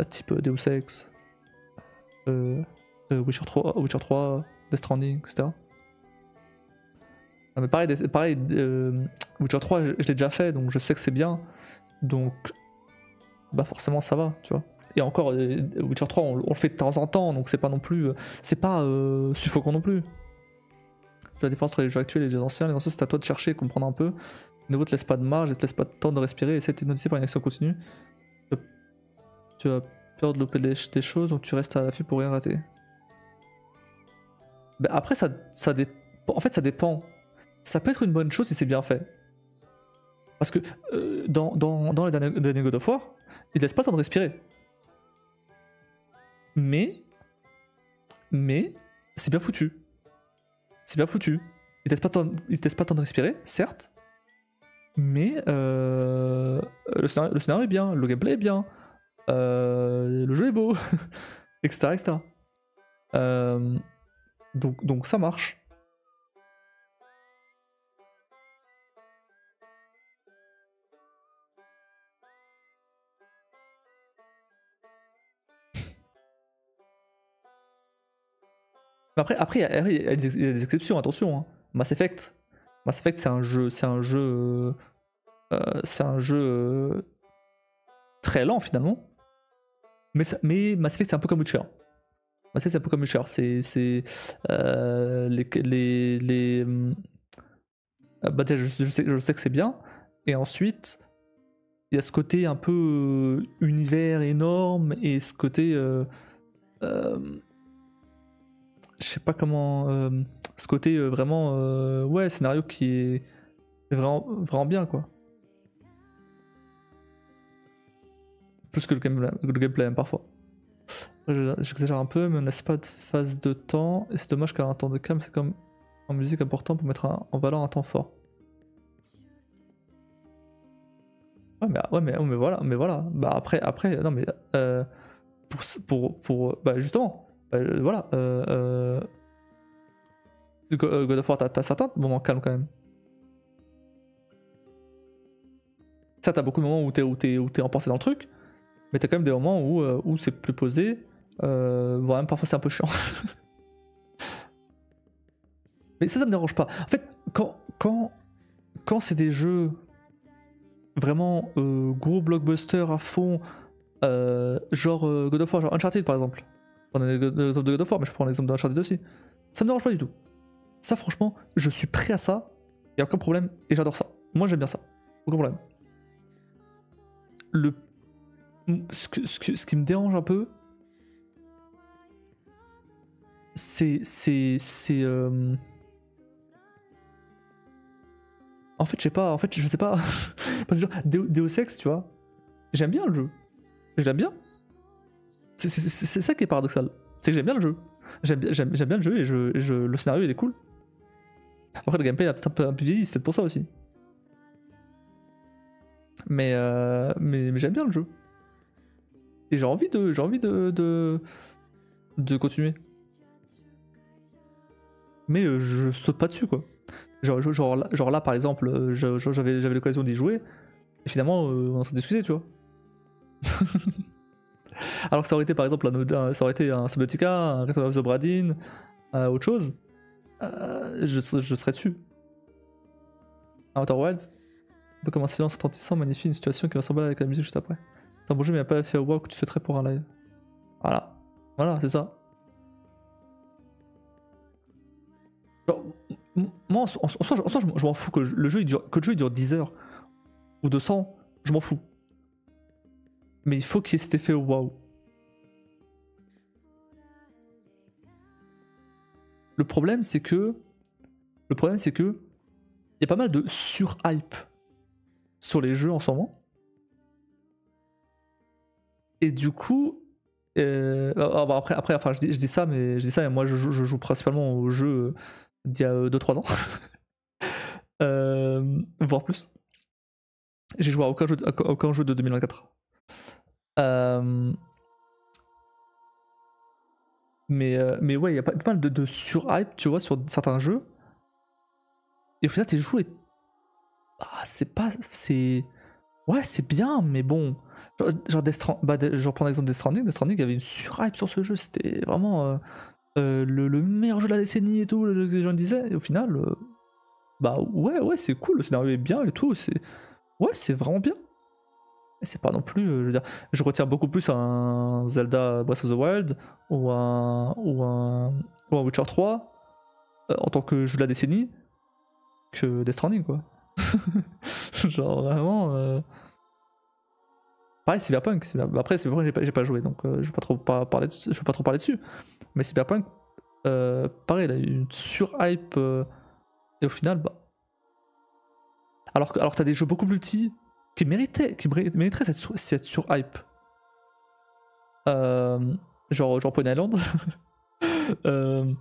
Type Deus Ex, Witcher 3, Death Stranding, etc. Ah, mais pareil Witcher 3, je l'ai déjà fait, donc je sais que c'est bien. Donc, bah forcément, ça va, tu vois. Et encore, Witcher 3, on le fait de temps en temps, donc c'est pas non plus... c'est pas suffocant non plus. La différence entre les jeux actuels et les anciens, c'est à toi de chercher et comprendre un peu. Les nouveaux te laissent pas de marge et te laissent pas de temps de respirer, essaie de t'hypnotiser par une action continue. Tu as peur de louper des choses, donc tu restes à l'affût pour rien rater. Bah après, en fait, ça dépend. Ça peut être une bonne chose si c'est bien fait. Parce que dans les derniers God of War, ils te laissent pas le temps de respirer. Mais c'est bien foutu. C'est bien foutu. Ils te laissent pas le temps de respirer, certes. Mais le scénario est bien, le gameplay est bien, le jeu est beau, etc. etc. Donc ça marche. Après il y a des exceptions, attention. Hein. Mass Effect, c'est un jeu, très lent finalement. Mais Mass Effect c'est un peu comme Witcher. Mass Effect c'est un peu comme Witcher. C'est bah déjà, je sais que c'est bien. Et ensuite, il y a ce côté un peu univers énorme et ce côté je sais pas comment ce côté vraiment ouais scénario qui est vraiment bien quoi, plus que le gameplay même parfois. J'exagère un peu mais on laisse pas de phase de temps et c'est dommage car un temps de calme c'est comme en musique important pour mettre en valeur un temps fort. Mais voilà bah après non mais bah justement voilà God of War t'as certains moments calmes quand même. Ça, t'as beaucoup de moments où t'es emporté dans le truc, mais t'as quand même des moments où c'est plus posé, voire même parfois c'est un peu chiant. Mais ça me dérange pas. En fait, quand c'est des jeux vraiment gros blockbuster à fond, genre God of War, genre Uncharted par exemple. On a l'exemple de God of War, mais je prends l'exemple d'Uncharted aussi. Ça me dérange pas du tout. Ça, franchement, je suis prêt à ça, y a aucun problème, et j'adore ça. Moi, j'aime bien ça. Aucun problème. Ce qui me dérange un peu, c'est en fait je sais pas parce que genre, Deus Ex tu vois, j'aime bien le jeu, je l'aime bien, c'est ça qui est paradoxal, c'est que j'aime bien le jeu, j'aime bien le jeu et le scénario il est cool. Après le gameplay a peut-être un peu vieilli, c'est pour ça aussi, mais j'aime bien le jeu et j'ai envie de continuer, mais je saute pas dessus quoi. Genre là par exemple, j'avais l'occasion d'y jouer, et finalement on est en train de discuter, tu vois. Alors que ça aurait été par exemple ça aurait été un Subnautica, un Return of the Obra Dinn, autre chose, je serais dessus. Un Outer Wilds, un peu comme un silence retentissant magnifie une situation qui va sembler avec la musique juste après. C'est un bon jeu mais il n'y a pas l'effet wow que tu souhaiterais pour un live. Voilà, c'est ça. Genre, moi en soi je m'en fous que le jeu il dure 10 heures ou 200, je m'en fous. Mais il faut qu'il y ait cet effet wow. Le problème c'est que il y a pas mal de sur-hype sur les jeux en ce moment. Et du coup, Bah, après, enfin, je dis ça, mais moi je joue principalement aux jeux d'il y a 2-3 ans, voire plus. J'ai joué à aucun jeu de 2024. Euh, mais ouais, il y a pas mal de surhype, tu vois, sur certains jeux. Et au final, tu joues et. Ah, c'est pas. C'est. Ouais, c'est bien, mais bon. Genre, je reprends l'exemple Death Stranding. Death Stranding, il y avait une surhype sur ce jeu. C'était vraiment le meilleur jeu de la décennie et tout, que les gens disaient. Et au final, bah ouais, c'est cool. Le scénario est bien et tout. Ouais, c'est vraiment bien. Mais c'est pas non plus. Je veux dire, je retiens beaucoup plus un Zelda Breath of the Wild ou un Witcher 3 en tant que jeu de la décennie que Death Stranding, quoi. Genre vraiment. Pareil, Cyberpunk. Après, Cyberpunk, j'ai pas joué, donc je vais pas trop parler. Je vais pas trop parler dessus. Mais Cyberpunk, pareil, il a eu une surhype et au final, bah. Alors que t'as des jeux beaucoup plus petits qui mériteraient cette surhype. Genre Pony Island. euh,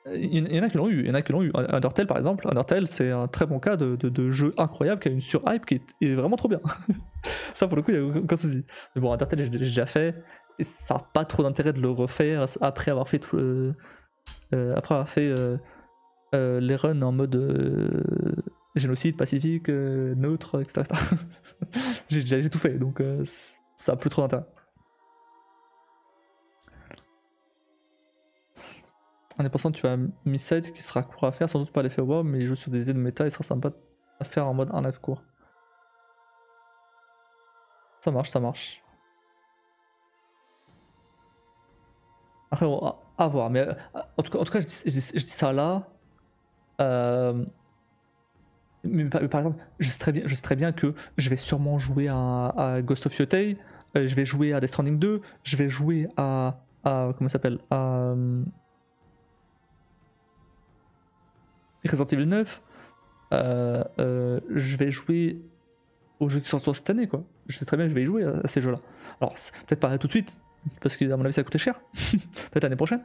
il y en a qui l'ont eu, Undertale par exemple. Undertale, c'est un très bon cas de jeu incroyable qui a une surhype qui est vraiment trop bien. Ça, pour le coup, il n'y a aucun souci. Mais bon, Undertale, j'ai déjà fait, et ça n'a pas trop d'intérêt de le refaire après avoir fait les runs en mode génocide, pacifique, neutre, etc. J'ai tout fait, donc ça n'a plus trop d'intérêt. En y pensant, tu as Misside qui sera court à faire, sans doute pas l'effet wow, mais il joue sur des idées de méta et sera sympa à faire en mode un live court. Ça marche, ça marche. Après, à voir, mais en tout cas, je dis ça là. Mais par exemple, je sais très bien que je vais sûrement jouer à Ghost of Yotei, je vais jouer à Death Stranding 2, je vais jouer comment ça s'appelle, à Resident Evil 9, je vais jouer aux jeux qui sortent cette année, quoi. Je sais très bien que je vais y jouer à ces jeux-là. Alors, peut-être pas tout de suite, parce qu'à mon avis, ça va coûter cher. Peut-être l'année prochaine.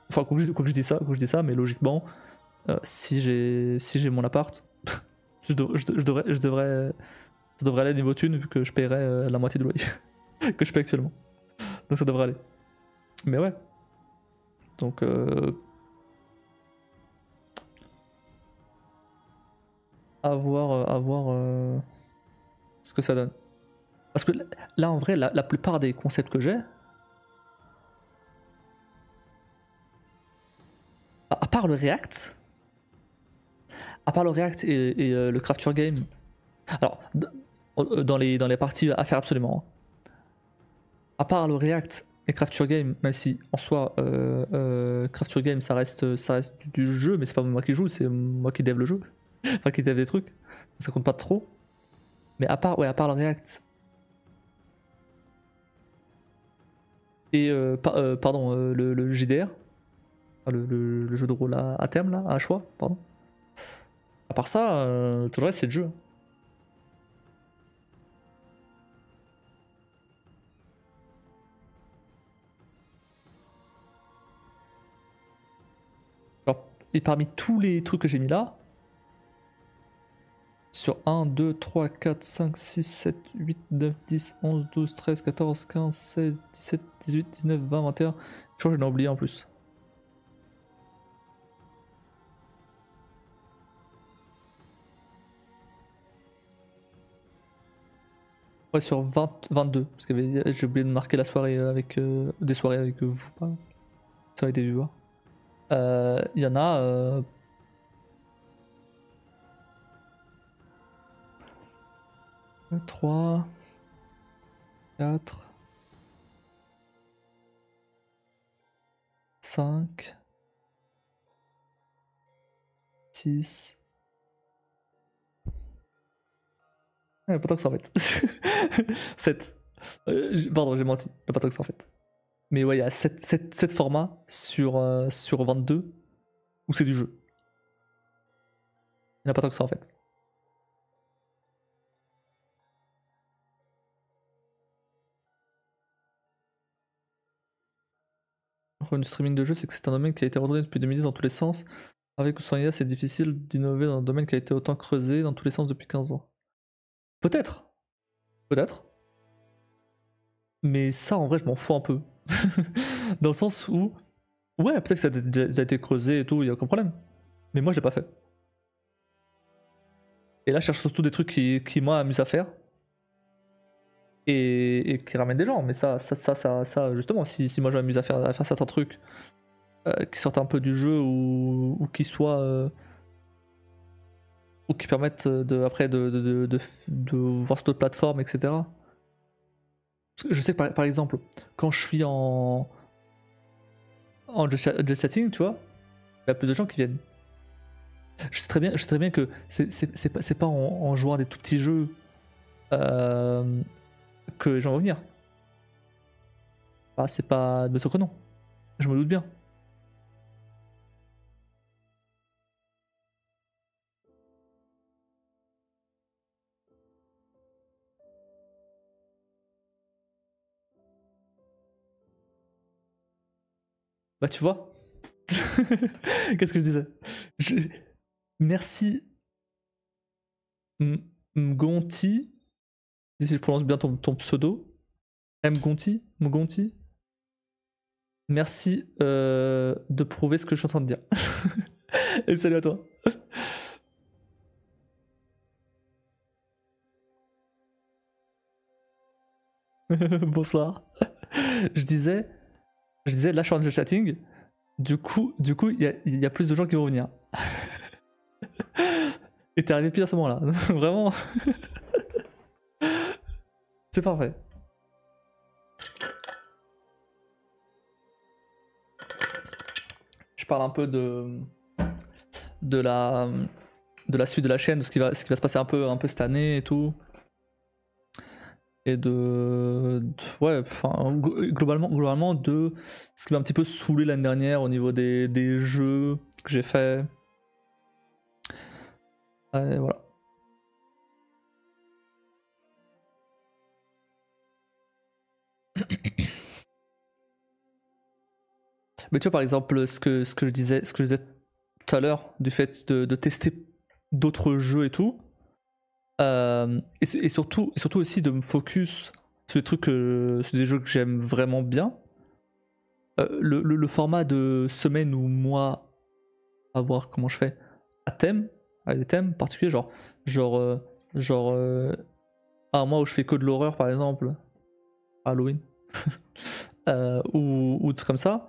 Enfin, quoi que je dis ça, mais logiquement, si j'ai mon appart, je devrais aller niveau thune vu que je paierais la moitié du loyer que je paie actuellement. Donc ça devrait aller. Mais ouais. Donc à voir ce que ça donne. Parce que là en vrai, la plupart des concepts que j'ai, à part le React, et le Crafture Game, alors dans les parties à faire absolument, hein. À part le React et Crafture Game, même si en soi Crafture Game ça reste du jeu, mais c'est pas moi qui joue, c'est moi qui dev le jeu, enfin qui dev des trucs, ça compte pas trop. Mais à part le React et pardon le JDR, enfin, le jeu de rôle à terme là, à choix, pardon. À part ça, tout le reste c'est le jeu. Alors, et parmi tous les trucs que j'ai mis là, sur 1, 2, 3, 4, 5, 6, 7, 8, 9, 10, 11, 12, 13, 14, 15, 16, 17, 18, 19, 20, 21. Je crois que j'en ai oublié en plus. Ouais, sur 22. Parce que j'ai oublié de marquer la soirée avec des soirées avec vous, pas. Ça a été vu, hein. Il y en a. 3, 4, 5, 6. Il n'y a pas tant que ça en fait. 7. Pardon, j'ai menti. Il n'y a pas tant que ça en fait. Mais ouais, il y a 7 formats sur 22 où c'est du jeu. Il n'y en a pas tant que ça en fait. problème du streaming de jeux, c'est que c'est un domaine qui a été redonné depuis 2010 dans tous les sens. Avec ou sans IA, c'est difficile d'innover dans un domaine qui a été autant creusé dans tous les sens depuis 15 ans. Peut-être. Peut-être. Mais ça, en vrai, je m'en fous un peu. Dans le sens où, ouais, peut-être que ça a été creusé et tout, y a aucun problème. Mais moi, je l'ai pas fait. Et là, je cherche surtout des trucs qui moi, amusent à faire. Et qui ramènent des gens. Mais ça justement, si moi, je m'amuse à faire certains trucs qui sortent un peu du jeu ou qui soient. Ou qui permettent après de voir sur d'autres plateformes, etc. Parce que je sais que par exemple, quand je suis en just chatting, tu vois, il y a plus de gens qui viennent. Je sais très bien que c'est pas en jouant à des tout petits jeux que les gens vont venir. Ah, c'est pas. Bien sûr que non. Je me doute bien. Bah, tu vois. Qu'est-ce que je disais Merci Mgonti. Si je prononce bien ton pseudo. Mgonti. Merci de prouver ce que je suis en train de dire. Et salut à toi. Bonsoir. Je disais, là je suis en chatting. Du coup, il y a plus de gens qui vont venir. Et t'es arrivé pile à ce moment-là. Vraiment. C'est parfait. Je parle un peu de la suite de la chaîne, de ce qui va se passer un peu cette année et tout. Et ouais, enfin, globalement de ce qui m'a un petit peu saoulé l'année dernière au niveau des jeux que j'ai fait. Et voilà. Mais tu vois, par exemple, ce que je disais tout à l'heure, du fait de tester d'autres jeux et tout, et surtout aussi de me focus sur des trucs, sur des jeux que j'aime vraiment bien. Le format de semaine ou mois, à voir comment je fais, à thème, avec des thèmes particuliers, genre un mois où je fais que de l'horreur par exemple, Halloween, ou trucs comme ça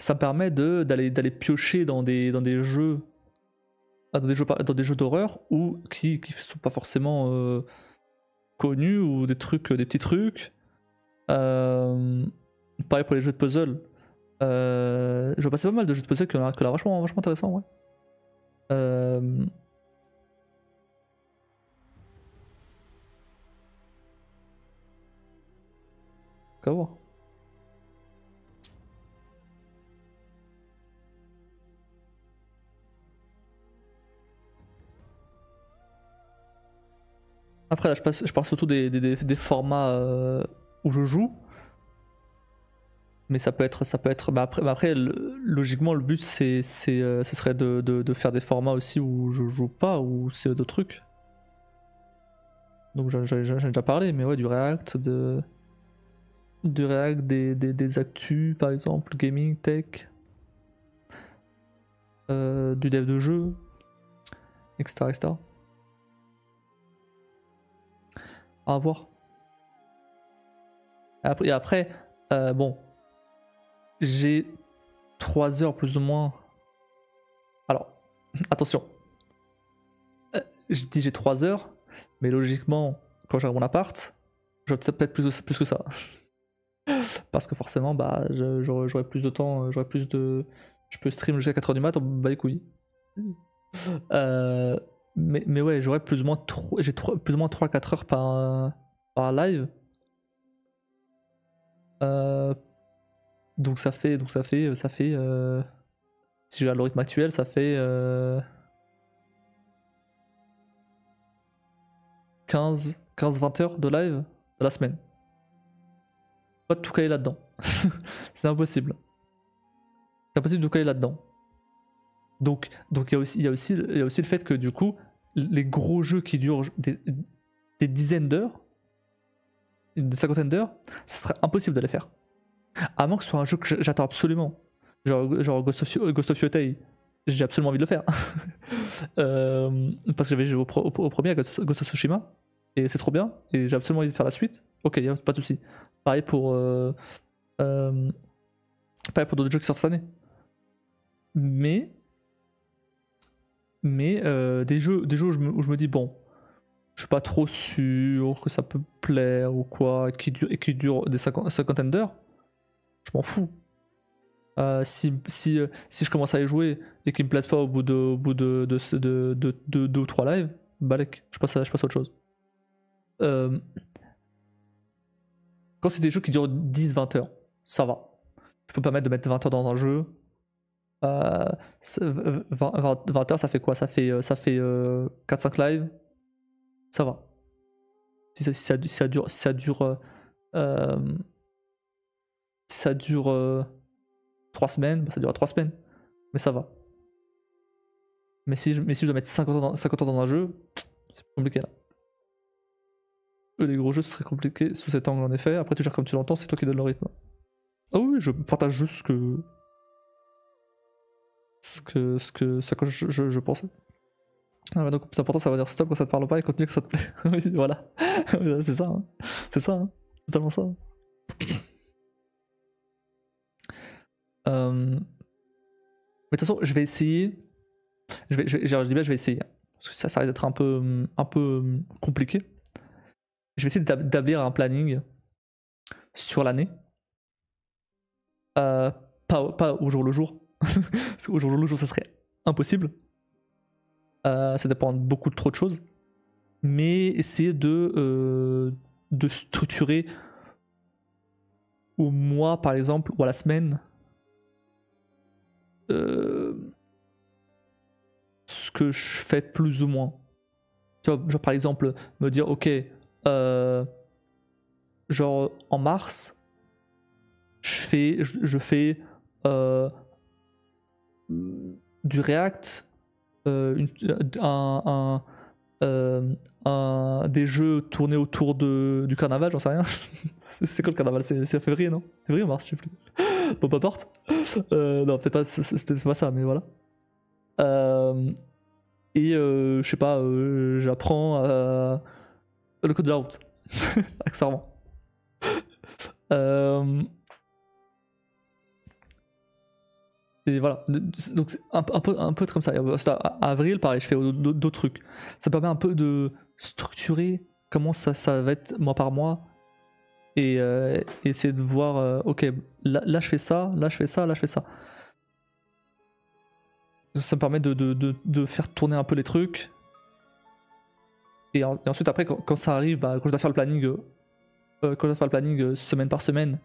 me permet d'aller piocher dans des jeux dans des jeux d'horreur ou qui sont pas forcément connus ou des petits trucs. Pareil pour les jeux de puzzle. Je vois passer pas mal de jeux de puzzle qui ont l'air vachement intéressant, ouais. Qu'à voir. Après là je parle surtout des formats où je joue. Mais ça peut être. Bah après, logiquement, le but ce serait de faire des formats aussi où je joue pas, où c'est d'autres trucs. Donc j'en ai déjà parlé, mais ouais, du React, des actus par exemple, gaming, tech, du dev de jeu, etc. À voir. Et après bon, j'ai 3 heures plus ou moins. Alors, attention. Je dis j'ai 3 heures, mais logiquement, quand j'arrive à mon appart, j'aurai peut-être plus que ça. Parce que forcément, bah, j'aurai plus de temps, je peux stream jusqu'à 4h du mat, bah les couilles. Mais ouais, j'aurai plus ou moins plus ou moins 3-4 heures par live. Donc ça fait si j'ai l'algorithme actuel, ça fait 15-20 heures de live de la semaine. Pas de tout caler là-dedans. C'est impossible. c'est impossible de coller là-dedans. Donc il y a aussi le fait que du coup, les gros jeux qui durent des dizaines d'heures, une cinquantaine d'heures, ce serait impossible de les faire. À moins que ce soit un jeu que j'attends absolument. Genre Ghost of Yotei, j'ai absolument envie de le faire. Parce que j'avais joué au premier à Ghost of Tsushima, et c'est trop bien, et j'ai absolument envie de faire la suite. Ok, pas de soucis. Pareil pour d'autres jeux qui sortent cette année. Mais des jeux où je me dis, bon, je suis pas trop sûr que ça peut plaire ou quoi, qui dure des cinquantaines d'heures, je m'en fous. Si je commence à y jouer et qu'il me plaise pas au bout de 2 ou 3 lives, balèque, je passe à autre chose. Quand c'est des jeux qui durent 10-20 heures, ça va. Je peux pas mettre de mettre 20 heures dans un jeu. 20 heures, ça fait quoi? Ça fait 4-5 lives. Ça va. Si ça dure 3 semaines, bah ça durera 3 semaines. Mais ça va. Mais si je dois mettre 50 ans dans un jeu, c'est plus compliqué là. Les gros jeux, ce serait compliqué sous cet angle en effet. Après, tu gères comme tu l'entends, c'est toi qui donne le rythme. Ah oui, je partage juste ce que je pensais. Ah ouais, donc c'est important, ça va dire stop quand ça te parle pas et continue quand ça te plaît. Oui, voilà. C'est ça, hein. C'est ça, hein. Totalement ça. Mais de toute façon, je vais essayer. Je dis bien, je vais essayer. Parce que ça risque d'être un peu compliqué. Je vais essayer d'établir un planning sur l'année. Pas au jour le jour. Parce qu'au jour le jour, ça serait impossible. Ça dépend de beaucoup trop de choses. Mais essayer de structurer au mois, par exemple, ou à la semaine, ce que je fais plus ou moins. Tu vois, genre par exemple, me dire, ok, genre en mars, je fais du React, des jeux tournés autour du carnaval, j'en sais rien. C'est quoi le carnaval? C'est février, non? Février ou mars, je sais plus. Bon, peu importe. Non, peut-être pas, c'est peut-être pas ça, mais voilà. Je sais pas, j'apprends le code de la route. Accessoirement. Et voilà. Donc c'est un peu comme ça. À avril, pareil, je fais d'autres trucs. Ça permet un peu de structurer comment ça va être mois par mois. Et essayer de voir, ok, là je fais ça, là je fais ça, là je fais ça. Ça me permet de faire tourner un peu les trucs. Et ensuite, après, quand ça arrive, bah, quand je dois faire le planning, semaine par semaine,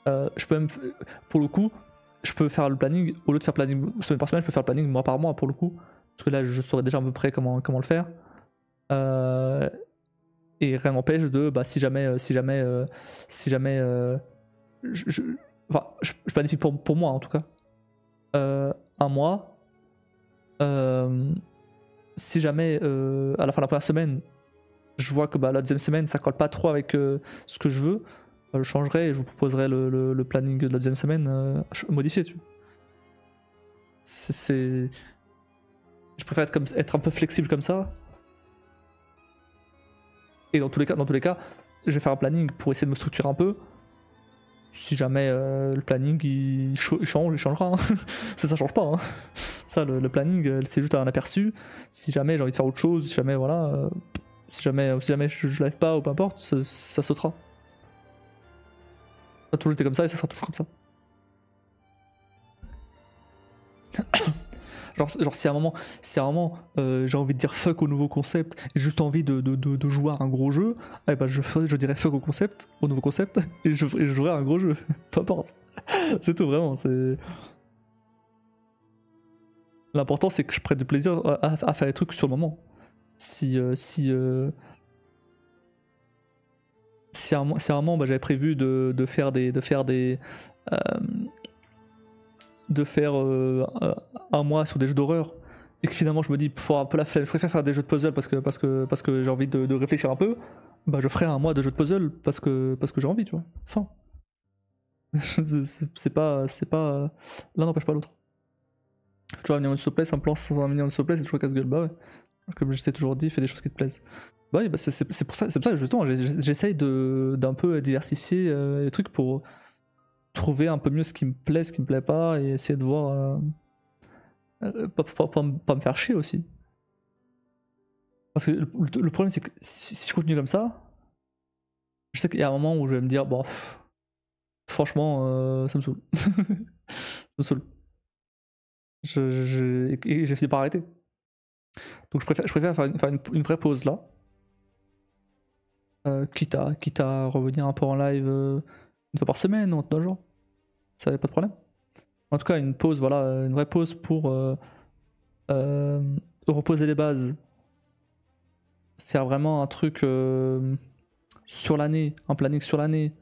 je peux même, pour le coup, je peux faire le planning, au lieu de faire planning semaine par semaine, je peux faire le planning mois par mois pour le coup. Parce que là, je saurais déjà à peu près comment le faire. Et rien n'empêche de, bah, si jamais je planifie pour moi en tout cas. Un mois. Si jamais à la fin de la première semaine, je vois que bah, la deuxième semaine ça colle pas trop avec ce que je veux, bah, je changerai et je vous proposerai le planning de la deuxième semaine modifié. Tu vois. Je préfère être un peu flexible comme ça. Et dans tous les cas, je vais faire un planning pour essayer de me structurer un peu. Si jamais le planning il change, il changera. Hein. Ça change pas. Hein. Ça, le planning, c'est juste un aperçu. Si jamais j'ai envie de faire autre chose, si jamais voilà, si jamais je live pas ou peu importe, ça sautera. Ça a toujours été comme ça et ça sera toujours comme ça. Genre si à un moment j'ai envie de dire fuck au nouveau concept et juste envie de jouer à un gros jeu, eh ben je dirais fuck au nouveau concept et je jouerai à un gros jeu. Peu importe. C'est tout vraiment. L'important c'est que je prenne du plaisir à faire les trucs sur le moment. Si à un moment bah, j'avais prévu de faire des de faire un mois sur des jeux d'horreur et que finalement je me dis pour un peu la flemme, je préfère faire des jeux de puzzle parce que j'ai envie de réfléchir un peu, bah je ferai un mois de jeux de puzzle parce que j'ai envie, tu vois. Enfin, c'est pas l'un n'empêche pas l'autre. Toujours un minimum de souplesse, un plan sans un minimum de souplesse, c'est toujours casse-gueule. Bah ouais. Comme je t'ai toujours dit, fais des choses qui te plaisent. Bah oui, bah c'est pour ça justement, j'essaye d'un peu diversifier les trucs pour trouver un peu mieux ce qui me plaît, ce qui me plaît pas, et essayer de voir. Pas me faire chier aussi. Parce que le problème, c'est que si je continue comme ça, je sais qu'il y a un moment où je vais me dire, bon, franchement, ça me saoule. Ça me saoule. Et j'ai fini par arrêter. Donc je préfère faire une vraie pause là. Quitte à revenir un peu en live une fois par semaine ou en 2 jours. Ça y a pas de problème. En tout cas, une pause, voilà, une vraie pause pour reposer les bases. Faire vraiment un truc sur l'année, un planning sur l'année.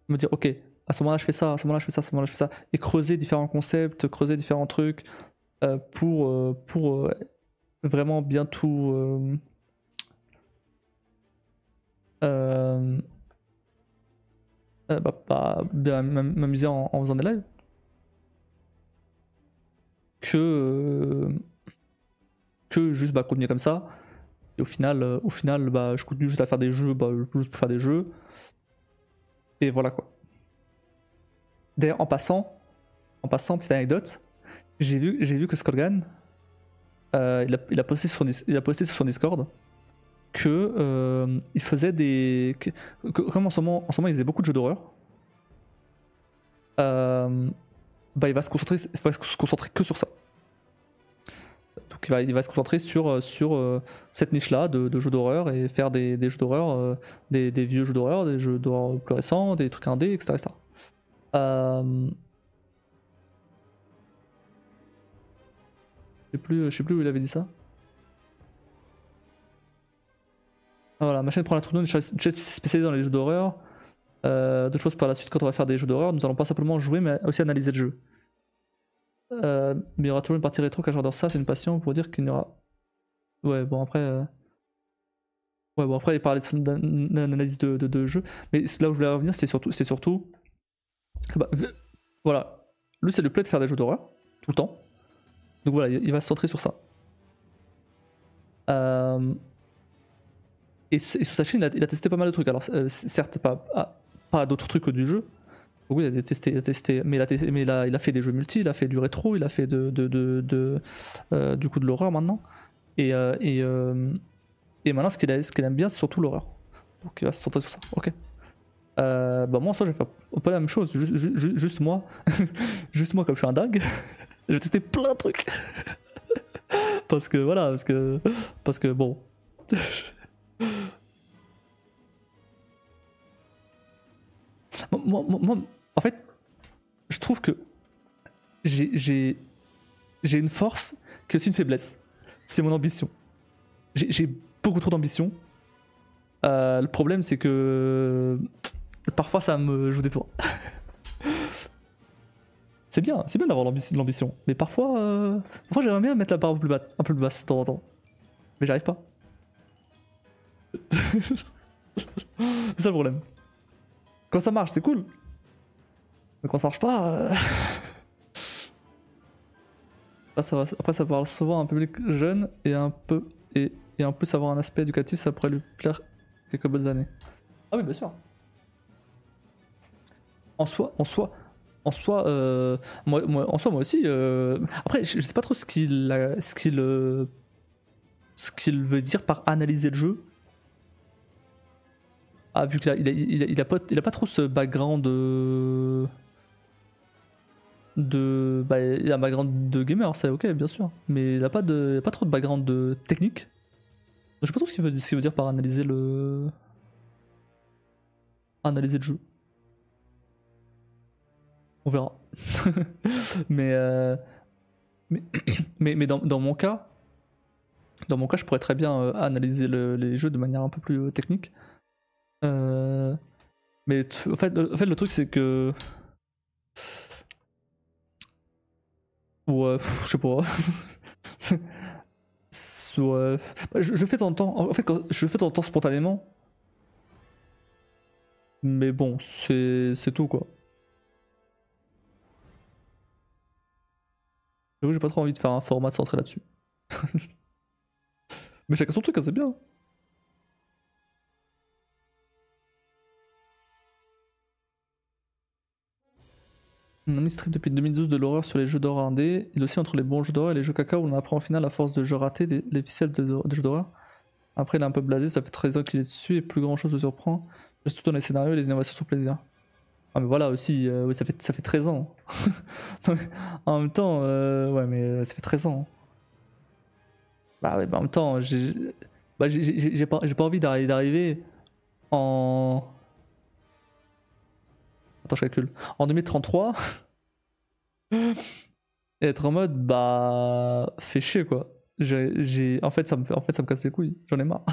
Me dire, ok, à ce moment-là je fais ça, à ce moment-là je fais ça, à ce moment-là je fais ça. Et creuser différents concepts, creuser différents trucs pour vraiment bien tout. Bien m'amuser en faisant des lives. Que juste continuer comme ça. Et au final je continue juste à faire des jeux, juste pour faire des jeux. Et voilà quoi. D'ailleurs, en passant, petite anecdote, j'ai vu que Skullgan, il a posté sur son Discord que il faisait comme en ce moment il faisait beaucoup de jeux d'horreur. Il va se concentrer que sur ça. Donc il va se concentrer sur cette niche-là de jeux d'horreur et faire des jeux d'horreur, des vieux jeux d'horreur, des jeux d'horreur plus récents, des trucs indés, etc. Je sais plus où il avait dit ça. Ah, voilà, ma chaîne prend la tournure, une chaîne spécialisée dans les jeux d'horreur. D'autres choses par la suite, quand on va faire des jeux d'horreur, nous allons pas simplement jouer mais aussi analyser le jeu. Mais il y aura toujours une partie rétro car j'adore ça, c'est une passion pour dire qu'il n'y aura. Ouais, bon après. Ouais, bon après il parlait d'une analyse de jeu. Mais là où je voulais revenir, c'est surtout. Voilà. Lui, c'est le plaît de faire des jeux d'horreur, tout le temps. Donc voilà, il va se centrer sur ça. Et sur sa chaîne, il a testé pas mal de trucs. Alors, certes, pas d'autres trucs que du jeu. Donc oui, il a testé, mais il a fait des jeux multi, il a fait du rétro, il a fait du coup de l'horreur maintenant. Et maintenant, ce qu'il aime bien, c'est surtout l'horreur. Donc il va se centrer sur ça. Ok. Moi, ça, je vais faire un peu la même chose. Juste moi, juste moi, comme je suis un dingue, je vais tester plein de trucs. parce que bon. Moi, en fait, je trouve que j'ai une force qui est aussi une faiblesse. C'est mon ambition. J'ai beaucoup trop d'ambition. Le problème, c'est que parfois ça me joue des tours. C'est bien d'avoir l'ambition. Mais parfois j'aimerais bien mettre la barre un peu plus basse de temps en temps. Mais j'arrive pas. C'est ça le problème. Quand ça marche, c'est cool. Mais quand ça marche pas. Après, ça parle souvent à un public jeune et en plus avoir un aspect éducatif, ça pourrait lui plaire quelques bonnes années. Ah oui, bien sûr. En soi, moi aussi. Après, je sais pas trop ce qu'il veut dire par analyser le jeu. Ah, vu qu'il a pas trop ce background il a un background de gamer, c'est ok, bien sûr, mais il a pas trop de background de technique. Je sais pas trop ce qu'il veut dire par analyser le jeu. On verra. mais dans mon cas, je pourrais très bien analyser les jeux de manière un peu plus technique. Mais en fait, le truc c'est que Ouais, je sais pas. Ouais. Bah, je fais de temps en temps. En fait, je fais de temps en temps spontanément. Mais bon, c'est tout quoi. J'avoue, j'ai pas trop envie de faire un format centré là-dessus. Mais chacun son truc, hein, c'est bien. On a mis stream depuis 2012 de l'horreur sur les jeux d'horreur indé, et aussi entre les bons jeux d'horreur et les jeux caca où on apprend au final à force de jeux ratés les ficelles des jeux d'horreur. Après il est un peu blasé, ça fait 13 ans qu'il est dessus et plus grand chose le surprend. Juste tout dans les scénarios et les innovations sur plaisir. Ah mais voilà aussi, oui, ça fait 13 ans. En même temps, ouais mais ça fait 13 ans. Bah ouais, bah en même temps, j'ai pas envie d'arriver en... Attends, je calcule. En 2033, et être en mode, bah... Fais chier, quoi. En fait, ça me casse les couilles. J'en ai marre.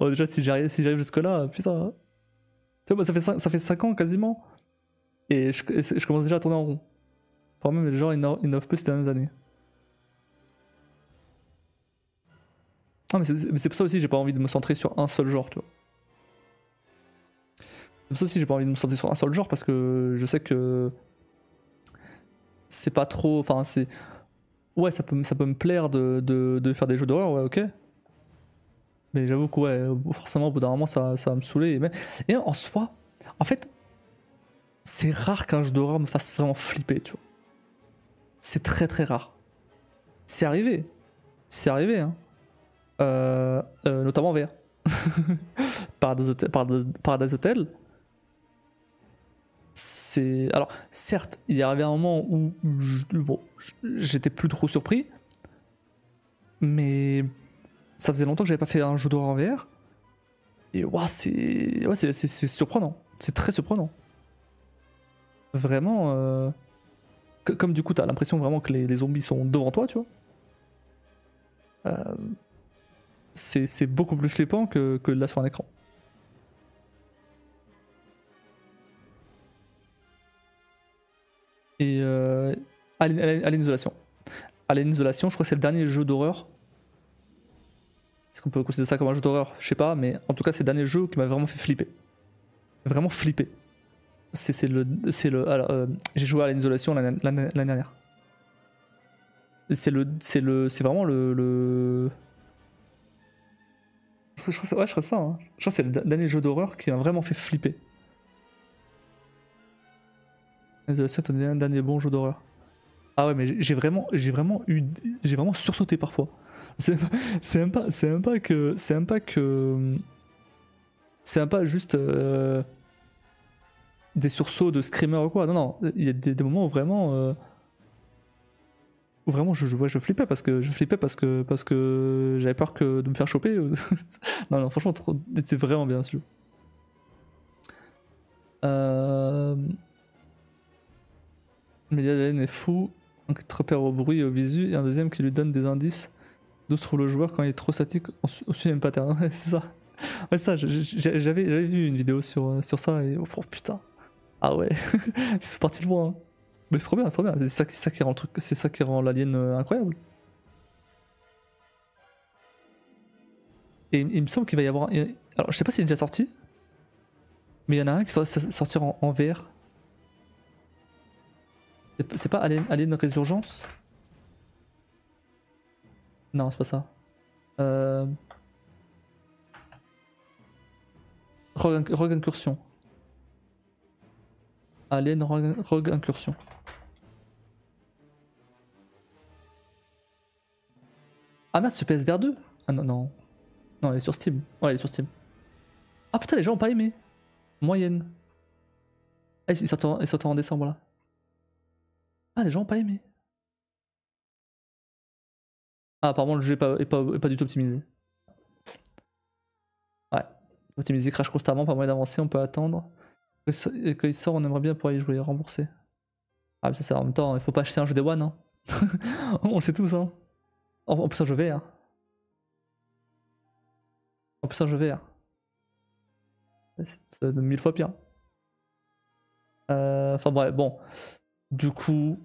Bon, déjà, si j'arrive jusque-là, putain. Tu vois, bah, ça fait 5 ans, quasiment. Et je commence déjà à tourner en rond. Enfin, même, les gens innovent plus ces dernières années. Ah, mais c'est pour ça aussi que j'ai pas envie de me centrer sur un seul genre, tu vois. C'est pour ça aussi que j'ai pas envie de me centrer sur un seul genre, parce que je sais que... C'est pas trop... Enfin, c'est... Ouais, ça peut me plaire de faire des jeux d'horreur, ouais, ok. Mais j'avoue que, ouais, forcément, au bout d'un moment, ça va me saouler. Et en soi, en fait, c'est rare qu'un jeu d'horreur me fasse vraiment flipper, tu vois. C'est très très rare. C'est arrivé. C'est arrivé, hein. Notamment vers Paradise Hotel. C'est. Alors, certes, il est arrivé un moment où bon, j'étais plus trop surpris, mais ça faisait longtemps que j'avais pas fait un jeu d'horreur en VR. Et c'est surprenant. C'est très surprenant. Vraiment. Comme du coup, t'as l'impression vraiment que les zombies sont devant toi, tu vois. C'est beaucoup plus flippant que là sur un écran. Et Alien Isolation. Alien Isolation, je crois que c'est le dernier jeu d'horreur. Est-ce qu'on peut considérer ça comme un jeu d'horreur? Je sais pas, mais en tout cas, c'est le dernier jeu qui m'a vraiment fait flipper. Vraiment flipper. Alors, j'ai joué à Alien Isolation l'année dernière. C'est vraiment je crois que c'est ça. Hein. Je crois que c'est le dernier jeu d'horreur qui m'a vraiment fait flipper. Isolation est un dernier bon jeu d'horreur. Ah ouais, mais j'ai vraiment sursauté parfois. C'est même pas que, c'est même pas juste des sursauts de screamer ou quoi. Non, non, il y a des moments où vraiment je flippais parce que j'avais peur de me faire choper. Non, non, franchement, c'était vraiment bien ce jeu. Mais Alien est fou, donc il te repère au bruit et au visu, et un deuxième qui lui donne des indices d'où se trouve le joueur quand il est trop statique au même pattern. Ouais, c'est ça. Ouais, ça, j'avais vu une vidéo sur ça et oh putain. Ah ouais, c'est parti loin. Hein. Mais c'est trop bien, c'est trop bien. C'est ça qui rend le truc, c'est ça qui rend l'alien incroyable. Et il me semble qu'il va y avoir. Alors, je sais pas s'il est déjà sorti, mais il y en a un qui va sortir en VR. C'est pas Alien Résurgence? Non, c'est pas ça. Rogue Incursion. Alien Rogue Incursion. Ah merde, c'est PSVR 2? Ah non, non. Non, elle est sur Steam. Ouais, elle est sur Steam. Ah putain, les gens ont pas aimé. Moyenne. Ah, il sort en décembre là. Ah, les gens ont pas aimé. Ah, apparemment, le jeu est pas du tout optimisé. Ouais. Optimisé crash constamment, pas moyen d'avancer, on peut attendre. Et quand il sort, on aimerait bien pouvoir y jouer, rembourser. Ah, mais ça, c'est en même temps, il faut pas acheter un jeu Day One. Hein. On le sait tous, hein. En plus, un jeu VR. En plus, un jeu VR. C'est 1000 fois pire. Enfin, bref, bon. Du coup.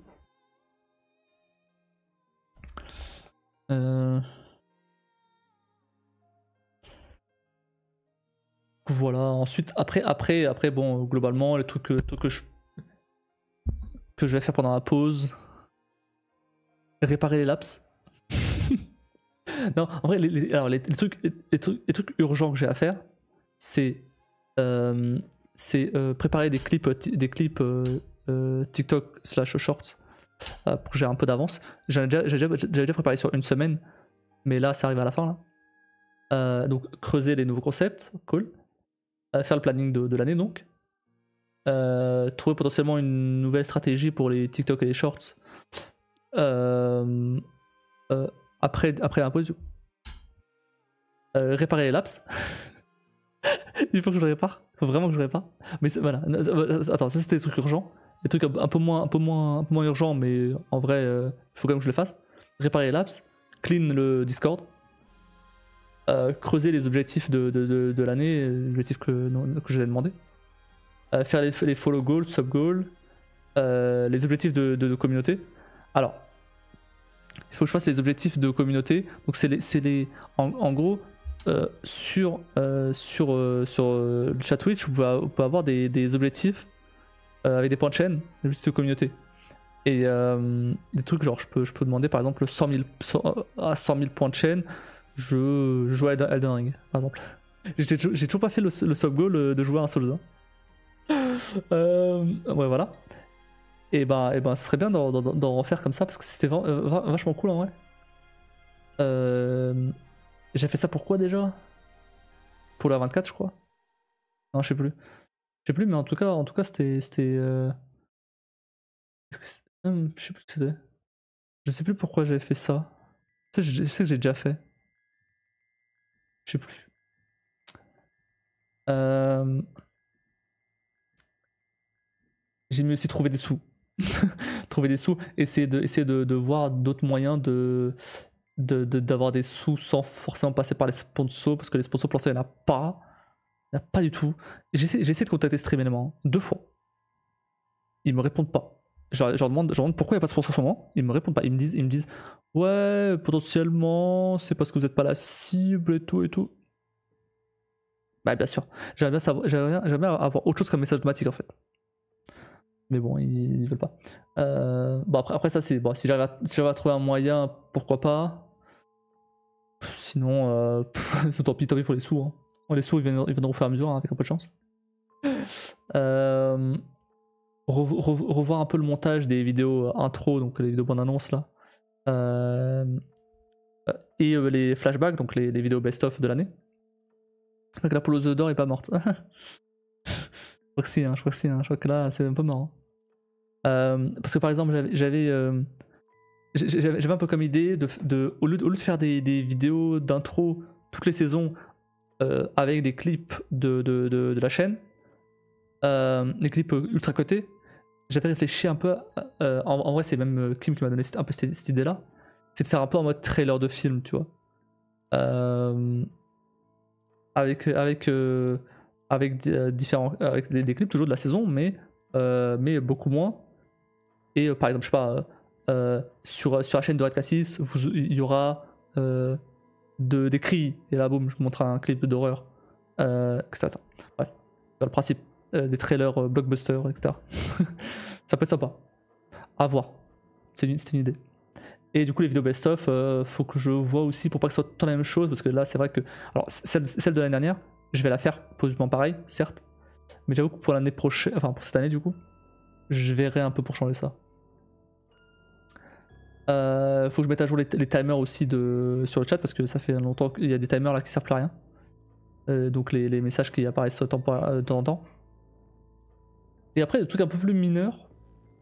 Euh, Voilà, ensuite, après, bon, globalement, les trucs que je vais faire pendant la pause, réparer les laps. Non, en vrai, alors, les trucs urgents que j'ai à faire, c'est euh, préparer des clips, TikTok slash shorts pour que j'ai un peu d'avance. J'avais déjà préparé sur une semaine, mais là, ça arrive à la fin. Là. Donc, creuser les nouveaux concepts, cool. Faire le planning de l'année, donc. Trouver potentiellement une nouvelle stratégie pour les TikTok et les shorts. Euh, après la pause, réparer les laps. Il faut que je le répare. Il faut vraiment que je le répare. Mais voilà. Attends, ça c'était des trucs urgents. Des trucs un peu moins urgents, mais en vrai, il faut quand même que je le fasse. Réparer les laps. Clean le Discord. Creuser les objectifs de l'année, les objectifs que je vous ai demandé. Faire les follow goals, sub goals. Les objectifs de communauté. Alors, il faut que je fasse les objectifs de communauté. Donc en gros, sur le chat Twitch, vous pouvez avoir des objectifs avec des points de chaîne, des objectifs de communauté. Et des trucs genre, je peux demander par exemple 100 000 points de chaîne, je joue à Elden Ring, par exemple. J'ai toujours pas fait le sub goal de jouer à un Souls. Ouais, voilà. Et ben, ce serait bien d'en refaire comme ça parce que c'était vachement cool en vrai. J'ai fait ça pourquoi déjà? Pour la 24, je crois. Non, je sais plus. Je sais plus, mais en tout cas, c'était. Je sais plus ce que c'était. Je sais plus pourquoi j'avais fait ça. Je sais que j'ai déjà fait. Je sais plus. J'ai mieux aussi trouver des sous. Trouver des sous, essayer de voir d'autres moyens d'avoir des sous sans forcément passer par les sponsors, parce que les sponsors pour l'instant il n'y en a pas. Il n'y en a pas du tout. J'ai essayé de contacter Stream Element 2 fois. Ils me répondent pas. Je leur demande pourquoi il n'y a pas de sponsor en ce moment. Ils me répondent pas. Ils me disent ouais, potentiellement, c'est parce que vous n'êtes pas la cible et tout et tout. Bah bien sûr. J'aimerais bien avoir autre chose qu'un message automatique en fait. Mais bon, ils veulent pas. Bon après ça c'est bon, si j'arrive à trouver un moyen, pourquoi pas. Sinon, tant pis pour les sous. Hein. Bon, les sous ils viendront au fur et à mesure hein, avec un peu de chance. Revoir un peu le montage des vidéos intro, donc les vidéos bande-annonce là. Et les flashbacks, donc les vidéos best-of de l'année. C'est vrai que la Polouse d'or est pas morte. Je crois que si, hein, je crois que là c'est un peu mort. Hein. Parce que par exemple, j'avais un peu comme idée au lieu de faire des vidéos d'intro toutes les saisons avec des clips de la chaîne, des clips ultra cotés, j'avais réfléchi un peu. En vrai, c'est même Kim qui m'a donné un peu cette idée-là. C'est de faire un peu en mode trailer de film, tu vois. Avec des clips toujours de la saison, mais beaucoup moins. Et par exemple, je sais pas, sur la chaîne de Red Cassis, il y aura des cris, et là, boum, je vous montre un clip d'horreur, etc. Bref, dans le principe des trailers blockbuster, etc. Ça peut être sympa. À voir. C'est une idée. Et du coup, les vidéos best-of, faut que je vois aussi pour pas que ce soit tout la même chose, parce que là, c'est vrai que. Alors, celle de l'année dernière, je vais la faire positivement pareil, certes. Mais j'avoue que pour l'année prochaine, enfin pour cette année, du coup, je verrai un peu pour changer ça. Faut que je mette à jour les timers aussi sur le chat, parce que ça fait longtemps qu'il y a des timers là qui servent plus à rien. Donc les messages qui apparaissent de temps en temps. Et après, des trucs un peu plus mineurs,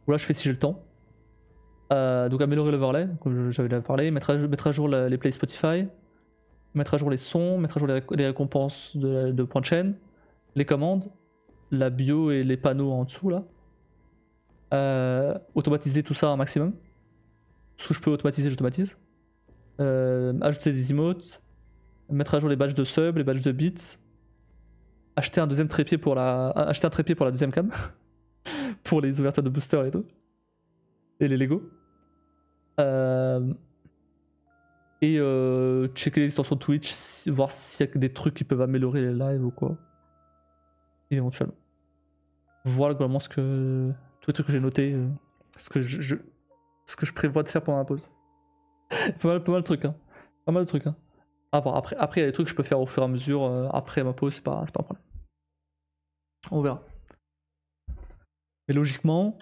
où là, je fais si j'ai le temps. Donc améliorer l'overlay, comme j'avais déjà parlé, mettre à jour les plays Spotify, mettre à jour les sons, mettre à jour les récompenses de points de chaîne, les commandes, la bio et les panneaux en dessous là. Automatiser tout ça un maximum. Ce que je peux automatiser, j'automatise. Ajouter des emotes, mettre à jour les badges de sub, les badges de bits, acheter un trépied pour la deuxième cam, pour les ouvertures de booster et tout, et les Lego. Et checker les extensions Twitch, voir s'il y a des trucs qui peuvent améliorer les lives ou quoi. Éventuellement. Voilà globalement tous les trucs que j'ai notés, ce que je prévois de faire pendant la pause. Pas mal de trucs, hein. Pas mal de trucs, hein. À voir. Après, il y a des trucs que je peux faire au fur et à mesure. Après ma pause, c'est pas un problème. On verra. Mais logiquement,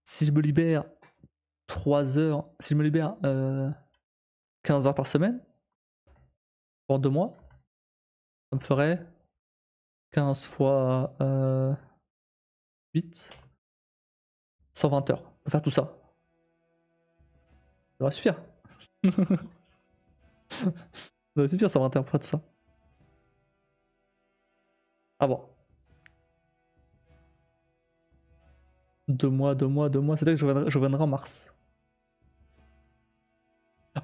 si je me libère 3 heures, si je me libère 15 heures par semaine, pour 2 mois, ça me ferait 15 fois 8, 120 heures. Pour faire tout ça. Ça va suffire. Ça va suffire 120 heures pour faire tout ça. Ah bon. 2 mois. C'est-à-dire que je reviendrai en mars.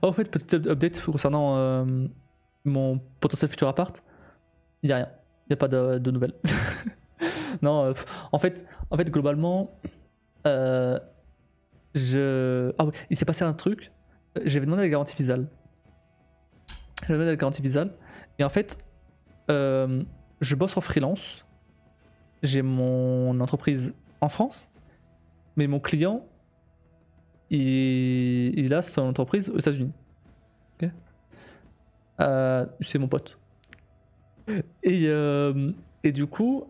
Oh, en fait, petit update concernant mon potentiel futur appart. Il n'y a rien. Il n'y a pas de nouvelles. Non, en fait, globalement, ah ouais, il s'est passé un truc. J'avais demandé la garantie visale. Et en fait, je bosse en freelance. J'ai mon entreprise en France. Mais mon client, il a son entreprise aux États-Unis. Okay, c'est mon pote. Et du coup,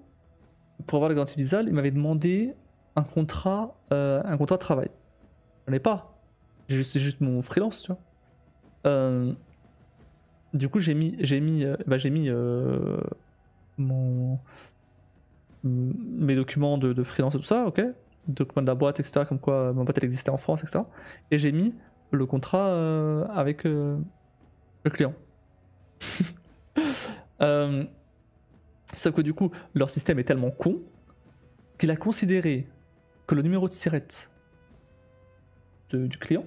pour avoir la garantie visale, il m'avait demandé un contrat de travail. Je n'en ai pas. C'est juste mon freelance, tu vois. Du coup, j'ai mis mes documents de freelance et tout ça, ok, documents de la boîte, etc., comme quoi ma boîte elle existait en France, etc. Et j'ai mis le contrat avec le client. Sauf que du coup, leur système est tellement con qu'il a considéré que le numéro de SIRET du client,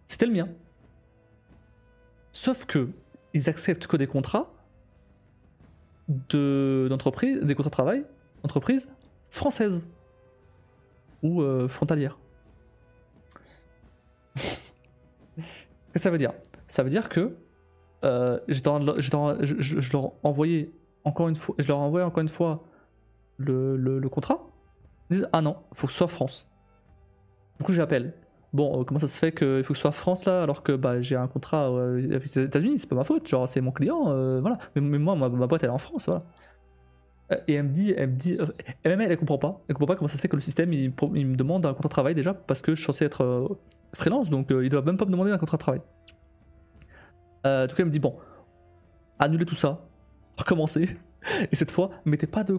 c'était le mien. Sauf que ils acceptent que des contrats d'entreprise, des contrats de travail d'entreprise française ou frontalière. Qu'est-ce que ça veut dire? Ça veut dire que je leur envoyais encore une fois, le contrat. Ils disent ah non, faut que ce soit France. Du coup j'appelle. Bon, comment ça se fait qu'il faut que ce soit France là alors que bah, j'ai un contrat avec les États-Unis, c'est pas ma faute, genre c'est mon client, voilà. Mais moi ma boîte elle est en France, voilà. Et elle me dit, même elle comprend pas comment ça se fait que le système il me demande un contrat de travail déjà parce que je suis censé être freelance, donc il doit même pas me demander un contrat de travail. Du coup elle me dit bon, annulez tout ça, recommencez. Et cette fois, mettez pas le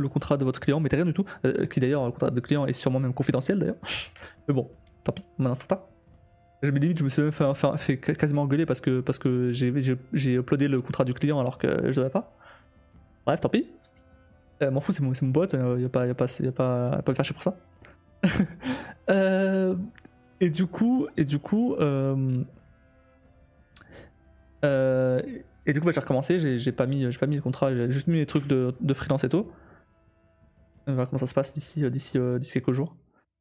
contrat de votre client, mettez rien du tout, qui d'ailleurs le contrat de client est sûrement même confidentiel d'ailleurs. Mais bon, tant pis, maintenant c'est pas. Je me suis même fait quasiment engueuler parce que j'ai uploadé le contrat du client alors que je devais pas. Bref, tant pis. M'en fous, c'est mon pote, y a pas à me faire chier pour ça. Et du coup, bah, j'ai recommencé, j'ai pas mis le contrat, j'ai juste mis les trucs de freelance et tout. On verra comment ça se passe d'ici quelques jours.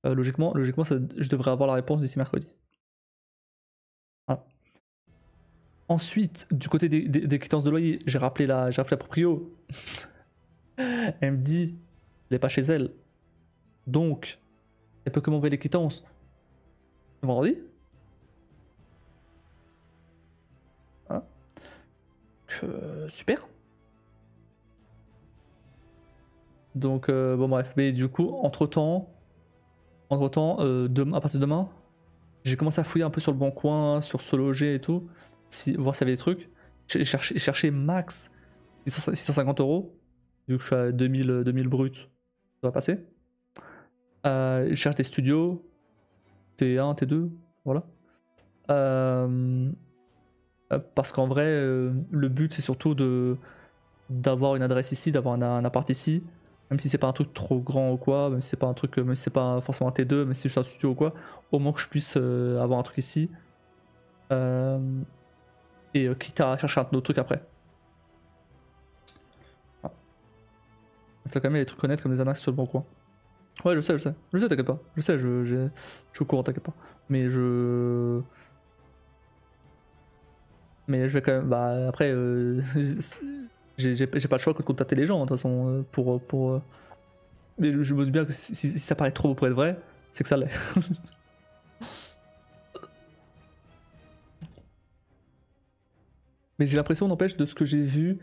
Logiquement, je devrais avoir la réponse d'ici mercredi. Voilà. Ensuite, du côté des quittances de loyer, j'ai rappelé la proprio. Elle me dit, elle est pas chez elle. Donc, elle peut que m'envoyer les quittances vendredi. Voilà. Super. Donc, bon bref. Mais du coup, entre-temps, à partir de demain, j'ai commencé à fouiller un peu sur le bon coin, sur Se Loger et tout, voir s'il y avait des trucs. J'ai cherché max 650 €. Vu que je suis à 2000 brut, ça va passer. Je cherche des studios, T1, T2, voilà. Parce qu'en vrai, le but c'est surtout d'avoir une adresse ici, d'avoir un appart ici, même si c'est pas un truc trop grand ou quoi, même si c'est pas forcément un T2, même si c'est juste un studio ou quoi, au moins que je puisse avoir un truc ici. Et quitte à chercher un autre truc après. T'as quand même des trucs honnêtes comme des annexes sur le bon coin. Ouais, je sais, t'inquiète pas. Je sais, je suis au courant, t'inquiète pas. Mais Mais je vais quand même. Bah, après, j'ai pas le choix que de contacter les gens, de toute façon, mais je me dis bien que si ça paraît trop beau pour être vrai, c'est que ça l'est. Mais j'ai l'impression, n'empêche, de ce que j'ai vu,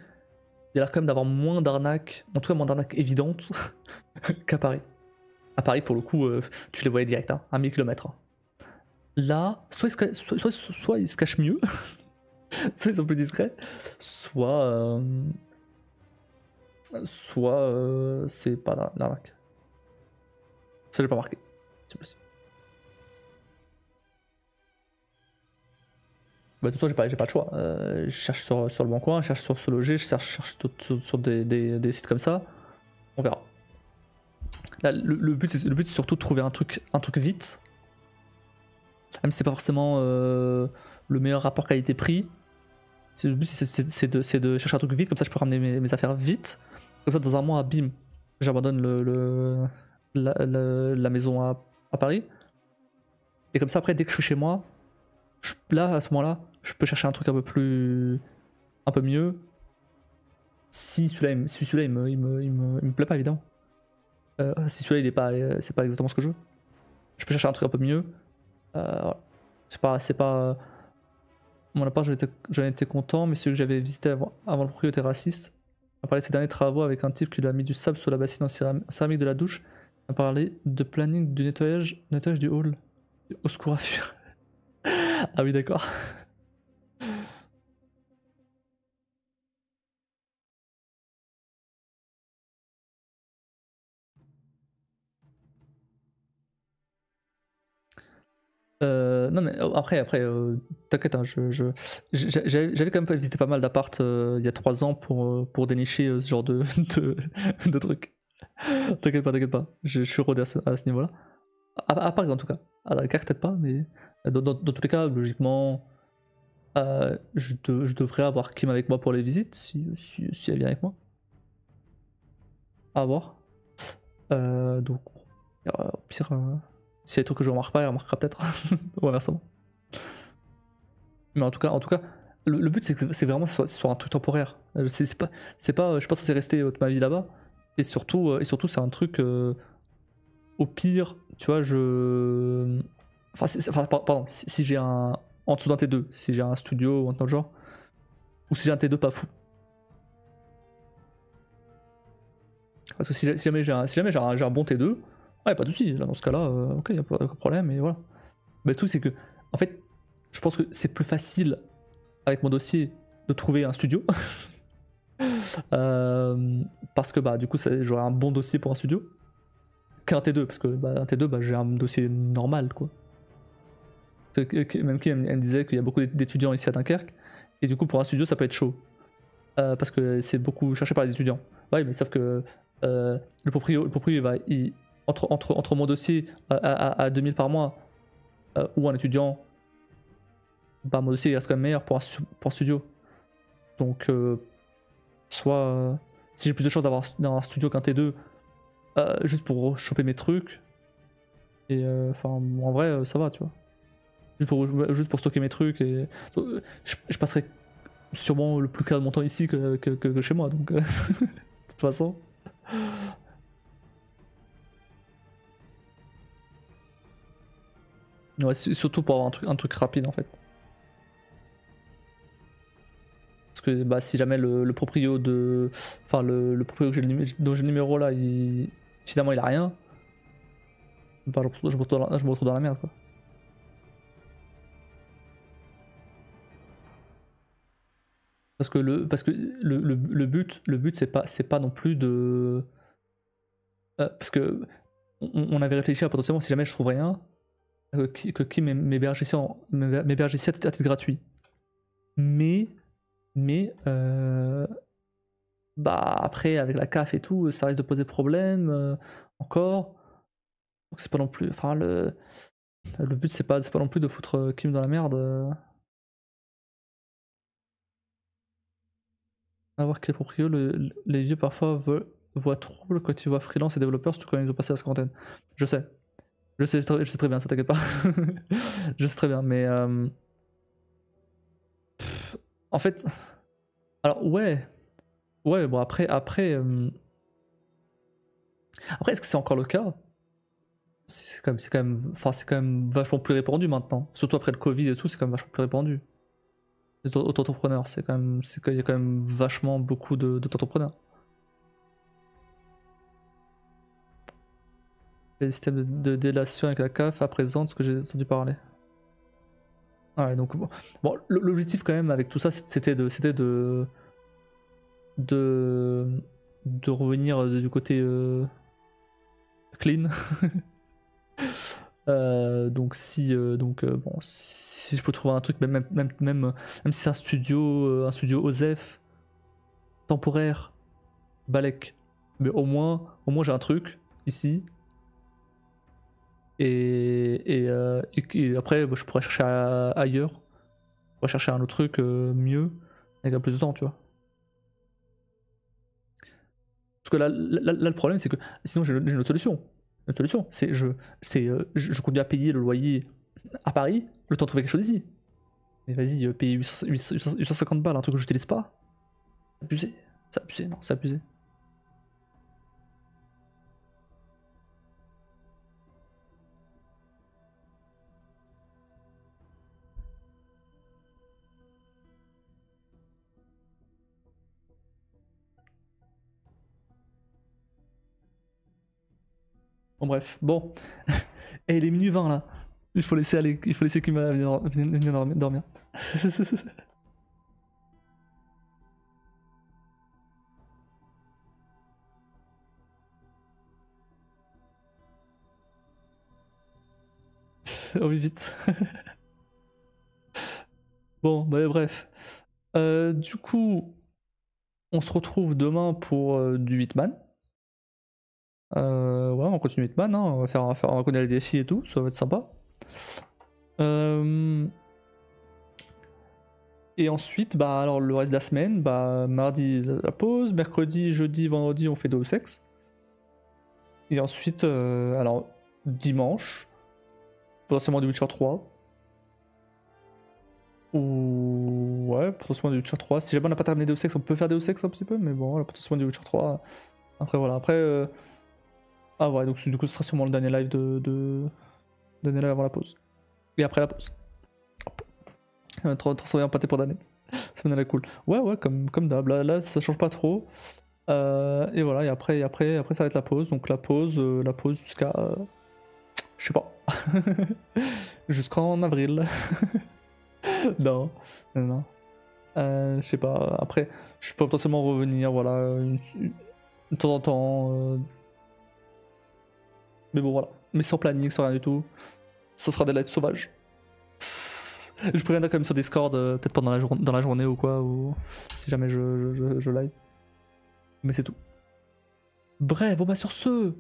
il y a l'air quand même d'avoir moins d'arnaques, en tout cas moins d'arnaques évidentes, qu'à Paris. À Paris, pour le coup, tu les voyais direct, hein, à 1000 km. Là, soit ils se cachent mieux, soit ils sont plus discrets, soit c'est pas l'arnaque. Ça, j'ai pas marqué. C'est possible. Bah, de toute façon, j'ai pas le choix. Je cherche sur le bon coin, je cherche sur Se Loger, je cherche sur des sites comme ça. On verra. Là, le but, c'est surtout de trouver un truc vite. Même si c'est pas forcément le meilleur rapport qualité-prix. Le but, c'est de chercher un truc vite, comme ça je peux ramener mes affaires vite. Comme ça, dans un mois, bim, j'abandonne la maison à Paris. Et comme ça, après, dès que je suis chez moi, là, à ce moment-là, je peux chercher un truc un peu mieux. Si celui-là, il me plaît pas, évidemment. Si celui-là, il est pas, c'est pas exactement ce que je veux. Je peux chercher un truc un peu mieux. Voilà. C'est pas. Mon appart, j'en étais content, mais celui que j'avais visité avant le proprio était raciste. On a parlé de ses derniers travaux avec un type qui lui a mis du sable sur la bassine en céramique de la douche. On a parlé de planning du nettoyage du hall. Au secours à fuir. Ah oui, d'accord. Non mais après t'inquiète, hein, j'avais quand même visité pas mal d'appart il y a 3 ans pour dénicher ce genre de trucs. T'inquiète pas, je suis rodé à ce niveau-là. À Paris en tout cas. À la carte peut-être pas, mais dans tous les cas, logiquement, je devrais avoir Kim avec moi pour les visites, si elle vient avec moi. À voir. Donc, au pire, s'il y a des trucs que je remarque pas, elle remarquera peut-être. Ou inversement. Mais en tout cas, le but c'est vraiment que ce soit un truc temporaire. C'est pas, je suis pas censé rester toute ma vie là-bas. Et surtout, c'est un truc. Au pire, tu vois, pardon, si j'ai un. En dessous d'un T2, si j'ai un studio ou un truc dans le genre, ou si j'ai un T2 pas fou. Parce que si jamais j'ai un bon T2, ouais, pas de soucis. Là, dans ce cas-là, ok, y a pas de problème, et voilà. Mais le truc, c'est que, en fait, je pense que c'est plus facile avec mon dossier de trouver un studio. Parce que, bah, du coup, j'aurai un bon dossier pour un studio. Qu'un T2, parce que un T2, j'ai un dossier normal, quoi. Même qui elle me disait qu'il y a beaucoup d'étudiants ici à Dunkerque, et du coup pour un studio ça peut être chaud, parce que c'est beaucoup cherché par les étudiants. Ouais, mais sauf que le proprio entre mon dossier à 2000 par mois ou un étudiant, bah mon dossier reste quand même meilleur pour un studio. Donc soit si j'ai plus de chances d'avoir un studio qu'un T2, juste pour choper mes trucs, et enfin en vrai ça va, tu vois. Juste pour stocker mes trucs, et je passerai sûrement le plus clair de mon temps ici que chez moi, donc de toute façon. Ouais, surtout pour avoir un truc rapide en fait. Parce que bah, si jamais le proprio de. Enfin, le proprio dont j'ai le numéro là, finalement il a rien, bah, je me retrouve dans la merde, quoi. Parce que le but c'est pas non plus de. Parce que on avait réfléchi à potentiellement si jamais je trouve rien, que Kim m'héberge ici à titre gratuit. Mais bah après avec la CAF et tout, ça risque de poser problème encore. Donc c'est pas non plus. Enfin le but c'est pas non plus de foutre Kim dans la merde. À voir quel proprio, les vieux parfois voient trouble quand ils voient freelance et développeurs, surtout quand ils ont passé la cinquantaine. Je sais. Je sais très bien, ça t'inquiète pas. Je sais très bien, mais En fait, alors ouais, bon après, est-ce que c'est encore le cas? C'est quand même vachement plus répandu maintenant. Surtout après le Covid et tout, c'est quand même vachement plus répandu. Les auto-entrepreneurs, il y a quand même vachement beaucoup d'auto-entrepreneurs. Les systèmes de délation avec la CAF à présent, ce que j'ai entendu parler. Ouais, donc bon, l'objectif quand même avec tout ça, c'était de revenir du côté clean. Donc bon, si je peux trouver un truc, même si c'est un studio OSEF temporaire, Balek, mais au moins j'ai un truc ici. Et après, bah, je pourrais chercher ailleurs. Je pourrais chercher un autre truc mieux, avec un peu plus de temps, tu vois. Parce que là, le problème, c'est que sinon, j'ai une autre solution. Une autre solution, c'est je continue à payer le loyer à Paris, le temps de trouver quelque chose ici. Mais vas-y, payer 850 balles, un truc que j'utilise pas. C'est abusé. C'est abusé, non, c'est abusé. Bon, bref, bon. Et il est minuit 20 là. Il faut laisser aller, il faut laisser Kima venir dormir. Oh oui, vite. Bon, bah bref. Du coup, on se retrouve demain pour du Hitman. Ouais, on continue Hitman, hein. On va connaître les défis et tout, ça va être sympa. Et ensuite, bah alors le reste de la semaine, bah mardi la pause, mercredi, jeudi, vendredi on fait Deus Ex. Et ensuite, alors dimanche, potentiellement du Witcher 3. Ou ouais, potentiellement du Witcher 3. Si jamais on n'a pas terminé Deus Ex, on peut faire Deus Ex un petit peu, mais bon, voilà, potentiellement du Witcher 3. Après voilà, après... Ah ouais, donc du coup ce sera sûrement le dernier live dernier live avant la pause. Et après la pause. Ça va être transformé en pâté pour d'année. Ça m'a l'air cool. Ouais, comme d'hab. Là, ça change pas trop. Et voilà, et après, ça va être la pause. Donc la pause jusqu'à. Je sais pas. Jusqu'en avril. Non. Je sais pas. Après, je peux potentiellement revenir, voilà, de temps en temps. Mais bon, voilà. Mais sans planning, sans rien du tout. Ce sera des lives sauvages. Je pourrais aller quand même sur Discord, peut-être pendant dans la journée ou quoi, ou si jamais je live. Mais c'est tout. Bref, bon bah sur ce,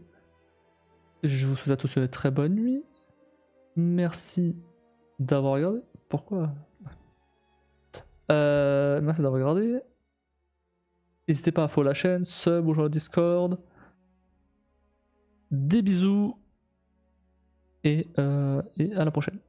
je vous souhaite à tous une très bonne nuit. Merci d'avoir regardé. Pourquoi Merci d'avoir regardé. N'hésitez pas à follow la chaîne, sub ou genre le Discord. Des bisous et à la prochaine.